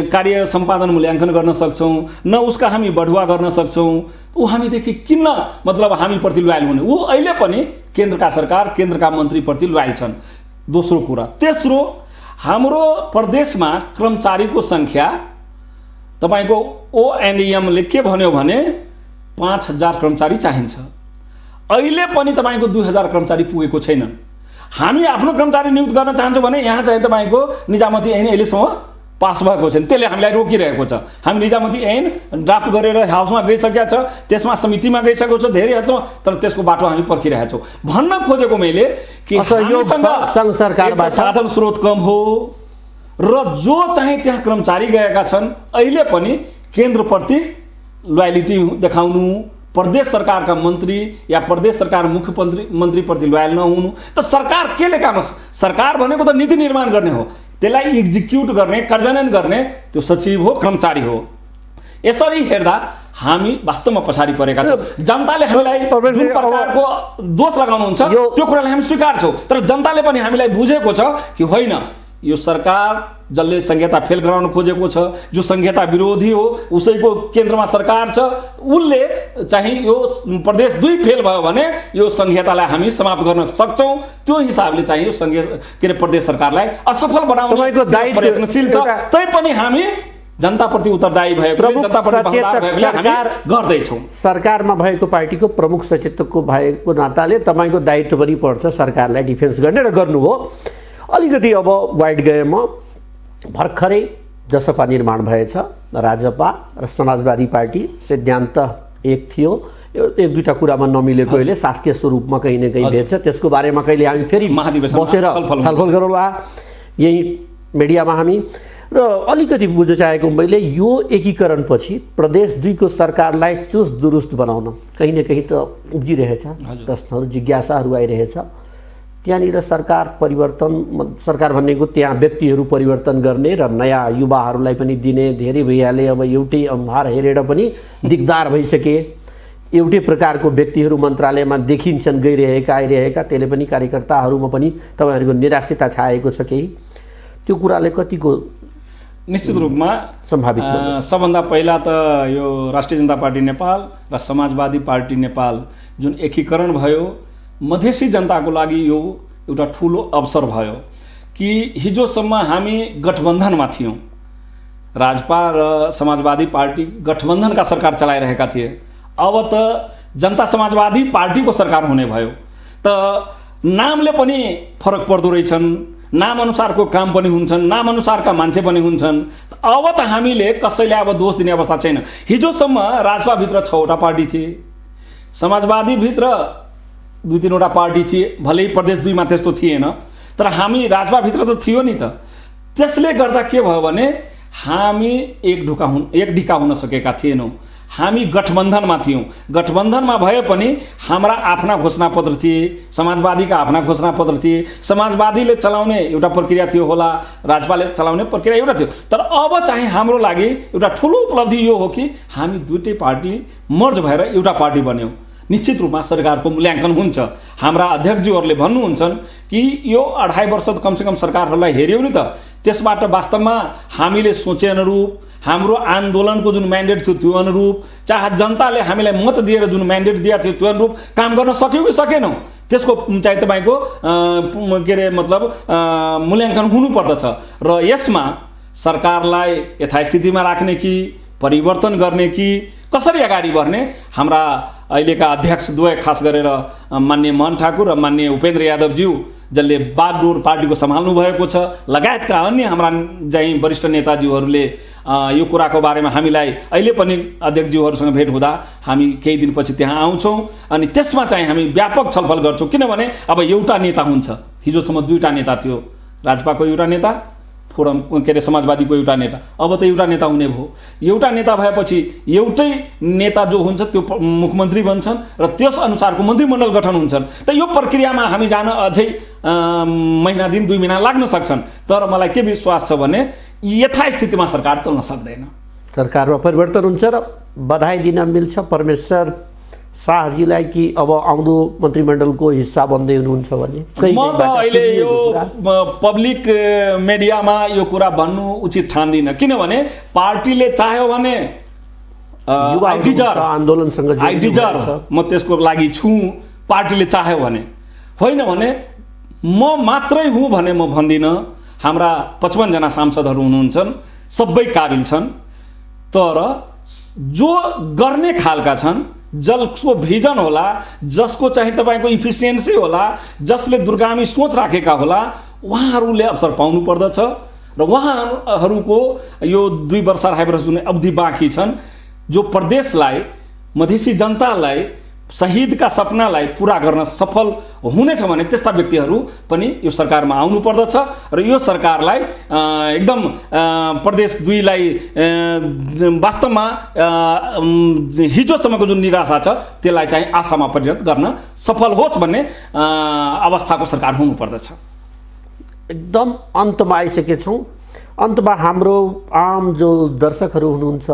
कार्य सम्पादन मूल्याङ्कन गर्न सक्छौँ, न उसका हामी बढुवा गर्न सक्छौँ। ऊ हामीदेखि किन मतलब हामीप्रति लोयल हुने? ऊ अहिले पनि केन्द्रका सरकार, केन्द्रका मन्त्रीप्रति लोयल छन्। दोस्रो कुरा। तेस्रो, हाम्रो प्रदेशमा कर्मचारीको सङ्ख्या तपाईँको ओएनएमले के भन्यो भने 5000 कर्मचारी चाहिन्छ। अहिले पनि तपाईँको 2000 कर्मचारी पुगेको छैनन्। हामी आफ्नो कर्मचारी नियुक्त गर्न चाहन्छौँ भने यहाँ चाहिँ तपाईँको निजामती ऐन अहिलेसम्म पास भएको छैन, त्यसले हामीलाई रोकिरहेको छ। हामी निजामती ऐन ड्राफ्ट गरेर हाउसमा गइसकेका छ, त्यसमा समितिमा गइसकेको छ धेरै हदसम्म, तर त्यसको बाटो हामी पर्खिरहेका छौँ। भन्न खोजेको मैले कि सङ्घ सरकारबाट साधन स्रोत कम हो र जो चाहिँ त्यहाँ कर्मचारी गएका छन् अहिले पनि केन्द्रप्रति लोयलिटी देखाउनु, प्रदेश सरकारका मन्त्री या प्रदेश सरकार मुख्य मन्त्रीप्रति लोयल नहुनु, त सरकार केले काम? सरकार भनेको त नीति निर्माण गर्ने हो, त्यसलाई एक्जिक्युट गर्ने, कार्यान्वयन गर्ने त्यो सचिव हो, कर्मचारी हो। यसरी हेर्दा हामी वास्तवमा पछाडि परेका छौँ। जनताले हामीलाई जुन प्रकारको दोष लगाउनुहुन्छ त्यो कुरालाई हामी स्वीकार्छौँ, तर जनताले पनि हामीलाई बुझेको छ कि होइन, यो सरकार जसले संहिता फेल गराउन खोजेको छ, जो संहिता विरोधी हो, उसैको केन्द्रमा सरकार छ, उसले चाहिँ यो प्रदेश 2 फेल भयो भने यो संहितालाई हामी समाप्त गर्न सक्छौँ। त्यो हिसाबले चाहिँ यो के अरे प्रदेश सरकारलाई असफल बनाउने प्रयत्नशील छ। तैपनि हामी जनताप्रति उत्तरदायी भएको, जनताप्रति हामी गर्दैछौँ। सरकारमा भएको पार्टीको प्रमुख सचेतकको भएको नाताले तपाईँको दायित्व पनि पर्छ सरकारलाई डिफेन्स गर्ने र गर्नु हो। अलिकति अब वाइड गए म भर्खरै जसपा निर्माण भएछ, राजपा र समाजवादी पार्टी सिद्धान्त एक थियो, 1-2टा कुरामा नमिलेको अहिले शासकीय स्वरूपमा कहीँ न कहीँ भेट्छ। त्यसको बारेमा कहिले हामी फेरि बसेर छलफल गरौँला यही मिडियामा हामी। र अलिकति बुझ्न चाहेको मैले यो एकीकरणपछि प्रदेश 2 को सरकारलाई चुस्त दुरुस्त बनाउन कहीँ न कहीँ त उब्जिरहेछ, प्रश्नहरू जिज्ञासाहरू आइरहेछ। त्यहाँनिर सरकार परिवर्तन, सरकार भनेको त्यहाँ व्यक्तिहरू परिवर्तन गर्ने र नयाँ युवाहरूलाई पनि दिने, धेरै भइहाले। अब एउटै अनुहार हेरेर पनि दिगदार भइसके, एउटै प्रकारको व्यक्तिहरू मन्त्रालयमा देखिन्छन् गइरहेका आइरहेका, त्यसले पनि कार्यकर्ताहरूमा पनि तपाईँहरूको निराशता छाएको छ केही। त्यो कुराले कतिको निश्चित रूपमा सम्भावित? सबभन्दा पहिला त यो राष्ट्रिय जनता पार्टी नेपाल र समाजवादी पार्टी नेपाल जुन एकीकरण भयो, मधेसी जनताको लागि यो एउटा ठुलो अवसर भयो कि हिजोसम्म हामी गठबन्धनमा थियौँ। राजपा र समाजवादी पार्टी गठबन्धनका सरकार चलाइरहेका थिए, अब त जनता समाजवादी पार्टीको सरकार हुने भयो। त नामले पनि फरक पर्दो रहेछन्, नाम अनुसारको काम पनि हुन्छन्, नाम अनुसारका मान्छे पनि हुन्छन्। अब त हामीले कसैलाई अब दोष दिने अवस्था छैन। हिजोसम्म राजपाभित्र 6वटा पार्टी थिए, समाजवादीभित्र 2-3वटा पार्टी थिए, भलै प्रदेश 2 मा त्यस्तो थिएन, तर हामी राजपाभित्र त थियो नि त। त्यसले गर्दा के भयो भने हामी एक ढिका हुन सकेका थिएनौँ। हामी गठबन्धनमा थियौँ। गठबन्धनमा भए पनि हाम्रा आफ्ना घोषणापत्र थिए, समाजवादीका आफ्ना घोषणापत्र थिए। समाजवादीले चलाउने एउटा प्रक्रिया थियो होला, राजपाले चलाउने प्रक्रिया एउटा थियो। तर अब चाहिँ हाम्रो लागि एउटा ठुलो उपलब्धि यो हो कि हामी दुईटै पार्टी मर्ज भएर एउटा पार्टी बन्यौँ। निश्चित रूपमा सरकारको मूल्याङ्कन हुन्छ। हाम्रा अध्यक्षज्यूहरूले भन्नुहुन्छन् कि यो 2.5 वर्ष कमसेकम सरकारहरूलाई हेऱ्यौँ नि त, त्यसबाट वास्तवमा हामीले सोचे अनुरूप, हाम्रो आन्दोलनको जुन म्यान्डेट थियो त्यो अनुरूप, चाहे जनताले हामीलाई मत दिएर जुन म्यान्डेट दिएको थियो त्यो अनुरूप काम गर्न सक्यौँ कि सकेनौँ। त्यसको चाहिँ तपाईँको के अरे मतलब मूल्याङ्कन हुनुपर्दछ र यसमा सरकारलाई यथास्थितिमा राख्ने कि परिवर्तन गर्ने कि कसरी अगाडि बढ्ने हाम्रा अहिलेका अध्यक्ष द्वय खास गरेर माननीय मोहन ठाकुर र माननीय उपेन्द्र यादवज्यू जसले बागडोर पार्टीको सम्हाल्नु भएको छ लगायतका अन्य हाम्रा चाहिँ वरिष्ठ नेताज्यूहरूले यो कुराको बारेमा हामीलाई अहिले पनि अध्यक्षज्यूहरूसँग भेट हुँदा हामी केही दिनपछि त्यहाँ आउँछौँ अनि त्यसमा चाहिँ हामी व्यापक छलफल गर्छौँ किनभने अब एउटा नेता हुन्छ हिजोसम्म दुईटा नेता थियो राजपाको एउटा नेता फोरम के अरे समाजवादीको एउटा नेता अब त एउटा नेता हुने भयो एउटा नेता भएपछि एउटै नेता जो हुन्छ त्यो मुख्यमन्त्री बन्छन् र त्यस अनुसारको मन्त्रीमण्डल गठन हुन्छन् त यो प्रक्रियामा हामी जान अझै महिना दिन 2 महिना लाग्न सक्छन् तर मलाई के विश्वास छ भने यथास्थितिमा सरकार चल्न सक्दैन सरकारमा परिवर्तन हुन्छ र बधाई दिन मिल्छ परमेश्वर शाहजीलाई कि अब आउँदो मन्त्रीमण्डलको हिस्सा बन्दै हुनुहुन्छ भने म त अहिले यो पब्लिक मिडियामा यो कुरा भन्नु उचित ठान्दिनँ किनभने पार्टीले चाह्यो भने आन्दोलनसँग आई डिजर्भ म त्यसको लागि छु पार्टीले चाह्यो भने होइन भने म मात्रै हुँ भने म भन्दिनँ हाम्रा 55 जना सांसदहरू हुनुहुन्छ सबै काबिल छन् तर जो गर्ने खालका छन् जसको भिजन होला जसको चाहिँ तपाईँको इफिसियन्सी होला जसले दूरगामी सोच राखेका होला उहाँहरूले अवसर पाउनु पर्दछ र उहाँहरूको यो 2 वर्ष 2.5 वर्ष जुन अवधि बाँकी छन् जो प्रदेशलाई मधेसी जनतालाई शहीदका सपनालाई पूरा गर्न सफल हुनेछ भने त्यस्ता व्यक्तिहरू पनि यो सरकारमा आउनु पर्दछ र यो सरकारलाई एकदम प्रदेश 2 लाई वास्तवमा हिजोसम्मको जुन निराशा छ त्यसलाई चाहिँ आशामा परिणत गर्न सफल होस् भन्ने अवस्थाको सरकार हुनु पर्दछ एकदम अन्तमा आइसकेछौँ अन्तमा हाम्रो आम जो दर्शकहरू हुनुहुन्छ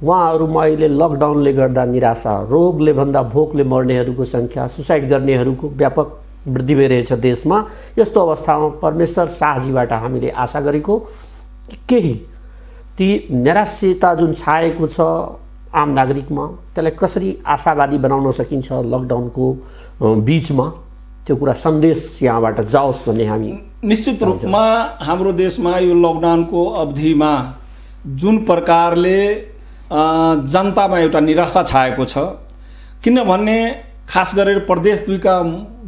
उहाँहरूमा अहिले लकडाउनले गर्दा निराशा रोगले भन्दा भोकले मर्नेहरूको सङ्ख्या सुसाइड गर्नेहरूको व्यापक वृद्धि भइरहेछ देशमा यस्तो अवस्थामा परमेश्वर शाहजीबाट हामीले आशा गरेको केही ती निराश्यता जुन छाएको छ आम नागरिकमा त्यसलाई कसरी आशावादी बनाउन सकिन्छ लकडाउनको बीचमा त्यो कुरा सन्देश यहाँबाट जाओस् भन्ने हामी निश्चित रूपमा हाम्रो देशमा यो लकडाउनको अवधिमा जुन प्रकारले जनतामा एउटा निराशा छाएको छ किनभने खास गरेर प्रदेश 2 का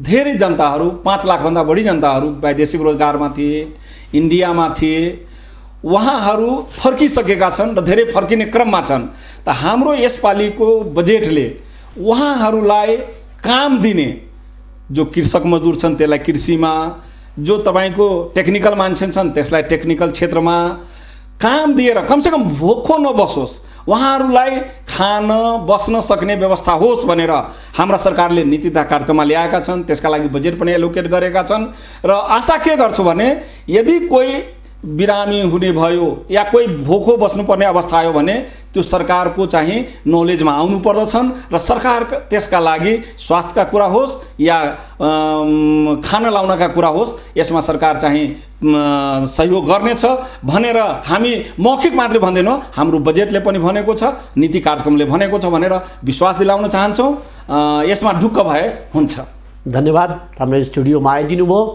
धेरै जनताहरू 5 लाखभन्दा बढी जनताहरू वैदेशिक रोजगारमा थिए इन्डियामा थिए उहाँहरू फर्किसकेका छन् र धेरै फर्किने क्रममा छन् त हाम्रो यसपालिको बजेटले उहाँहरूलाई काम दिने जो कृषक मजदुर छन् त्यसलाई कृषिमा जो तपाईँको टेक्निकल मान्छे छन् त्यसलाई टेक्निकल क्षेत्रमा काम दिएर कमसेकम भोको नबसोस् उहाँहरूलाई खान बस्न सक्ने व्यवस्था होस् भनेर हाम्रा सरकारले नीति तथा कार्यक्रममा ल्याएका छन् त्यसका लागि बजेट पनि एलोकेट गरेका छन् र आशा के गर्छु भने यदि कोही बिरामी हुने भयो या कोही भोको बस्नुपर्ने अवस्था आयो भने त्यो सरकारको चाहिँ नलेजमा आउनु पर्दछन् र सरकार त्यसका लागि स्वास्थ्यका कुरा होस् या खाना लाउनका कुरा होस् यसमा सरकार चाहिँ सहयोग गर्नेछ भनेर हामी मौखिक मात्रै भन्दैनौँ हाम्रो बजेटले पनि भनेको छ नीति कार्यक्रमले भनेको छ भनेर विश्वास दिलाउन चाहन्छौँ यसमा ढुक्क भए हुन्छ धन्यवाद हाम्रो स्टुडियोमा आइदिनु भयो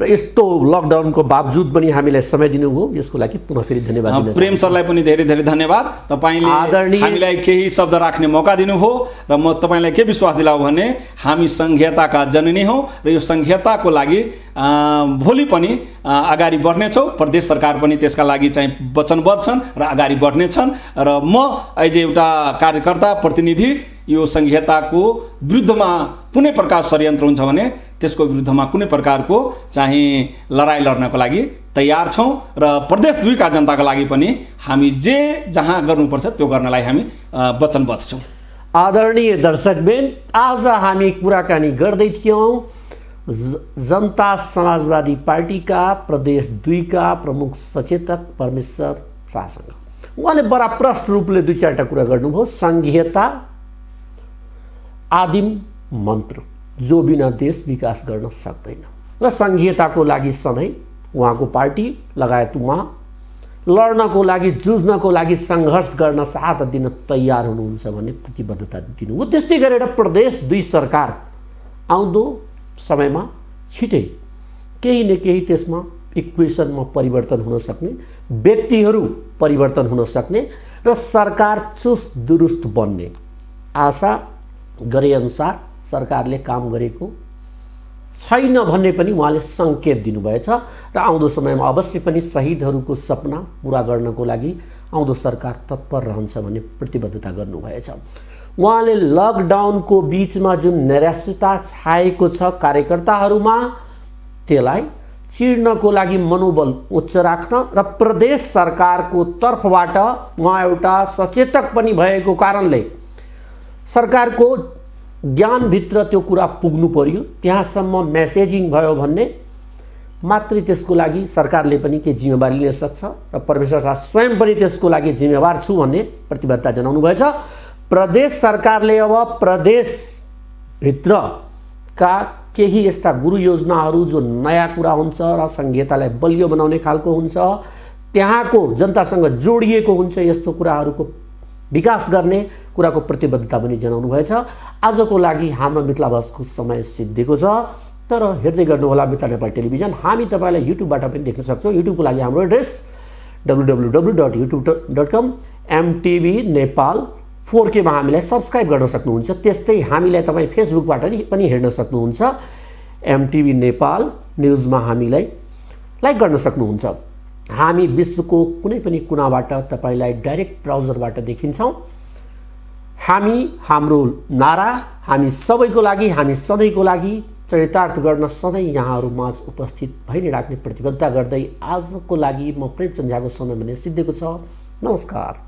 र यस्तो लकडाउनको बावजुद पनि हामीलाई समय दिनुभयो यसको लागि पुनः फेरि धन्यवाद प्रेम सरलाई पनि धेरै धेरै धन्यवाद तपाईले हामीलाई केही शब्द राख्ने मौका दिनुभयो र म तपाईलाई के विश्वास दिलाउ भने हामी संघीयताका जननी हौं र यो संघीयताको लागि भोलि पनि अगाडि बढ्नेछौँ प्रदेश सरकार पनि त्यसका लागि चाहिँ वचनबद्ध छन् र अगाडि बढ्नेछन् र म एज एउटा कार्यकर्ता प्रतिनिधि यो संघीयताको विरुद्धमा कुनै प्रकार षड्यन्त्र हुन्छ भने त्यसको विरुद्धमा कुनै प्रकारको चाहिँ लडाई लड्नको लागि तयार छौं र प्रदेश 2 का जनताको लागि पनि हामी जे जहाँ गर्नुपर्छ त्यो गर्नलाई हामी वचनबद्ध छौं। आदरणीय दर्शकबिन आज हामी कुराकानी गर्दै थियौं जनता समाजवादी पार्टीका प्रदेश 2 का प्रमुख सचेतक परमेश्वर शाहसँग। उहाँले बडा प्रष्ट रूपले 2-4टा कुरा गर्नुभयो। संघीयता आदिम मन्त्र जो बिना देश विकास गर्न सक्दैन र संघीयताको लागि सधैँ उहाँको पार्टी लगायत उहाँ लड्नको लागि जुझ्नको लागि सङ्घर्ष गर्न साथ दिन तयार हुनुहुन्छ भन्ने प्रतिबद्धता दिनुभयो। त्यस्तै गरेर प्रदेश 2 सरकार आउँदो समयमा छिटै केही न केही त्यसमा इक्वेसनमा परिवर्तन हुन सक्ने, व्यक्तिहरू परिवर्तन हुन सक्ने र सरकार चुस्त दुरुस्त बन्ने आशा गरेअनुसार सरकारले काम गरेको छैन भन्ने पनि उहाँले सङ्केत दिनुभएछ र आउँदो समयमा अवश्य पनि शहीदहरूको सपना पुरा गर्नको लागि आउँदो सरकार तत्पर रहन्छ भन्ने प्रतिबद्धता गर्नुभएछ। उहाँले लकडाउनको बिचमा जुन नैराश्यता छाएको छ कार्यकर्ताहरूमा त्यसलाई चिर्नको लागि मनोबल उच्च राख्न र प्रदेश सरकारको तर्फबाट उहाँ एउटा सचेतक पनि भएको कारणले सरकारको ज्ञानभित्र त्यो कुरा पुग्नु पर्यो, त्यहाँसम्म मेसेजिङ भयो भन्ने मात्रै त्यसको लागि सरकारले पनि केही जिम्मेवारी लिन सक्छ र परमेश्वर शाह स्वयं पनि त्यसको लागि जिम्मेवार छु भन्ने प्रतिबद्धता जनाउनु भएछ। प्रदेश सरकारले अब प्रदेशभित्रका केही यस्ता गुरु योजनाहरू जो नयाँ कुरा हुन्छ र संहितालाई बलियो बनाउने खालको हुन्छ, त्यहाँको जनतासँग जोडिएको हुन्छ, यस्तो कुराहरूको विकास गर्ने कुराको प्रतिबद्धता पनि जनाउनु भएछ। आजको लागि हाम्रो मिथिला बहसको समय सिद्धिएको छ, तर हेर्दै गर्नुहोला मिथिला नेपाल टेलिभिजन। हामी तपाईँलाई युट्युबबाट पनि देख्न सक्छौँ। युट्युबको लागि हाम्रो address www.youtube.com MTV Nepal 4K मा हामीलाई सब्सक्राइब गर्न सक्नुहुन्छ। त्यस्तै हामीलाई तपाईँ फेसबुकबाट पनि हेर्न सक्नुहुन्छ। MTV नेपाल न्युजमा हामीलाई लाइक गर्न सक्नुहुन्छ। हामी विश्वको कुनै पनि कुनाबाट तपाईलाई डाइरेक्ट ब्राउजरबाट देखिन्छौँ। हामी हाम्रो नारा हामी सबैको लागि, हामी सधैँको लागि चरितार्थ गर्न सधैँ यहाँहरू माझ उपस्थित भइ नै राख्ने प्रतिबद्धता गर्दै आजको लागि म प्रेमचन्द्र झाको समय भने सिद्धिएको छ। नमस्कार।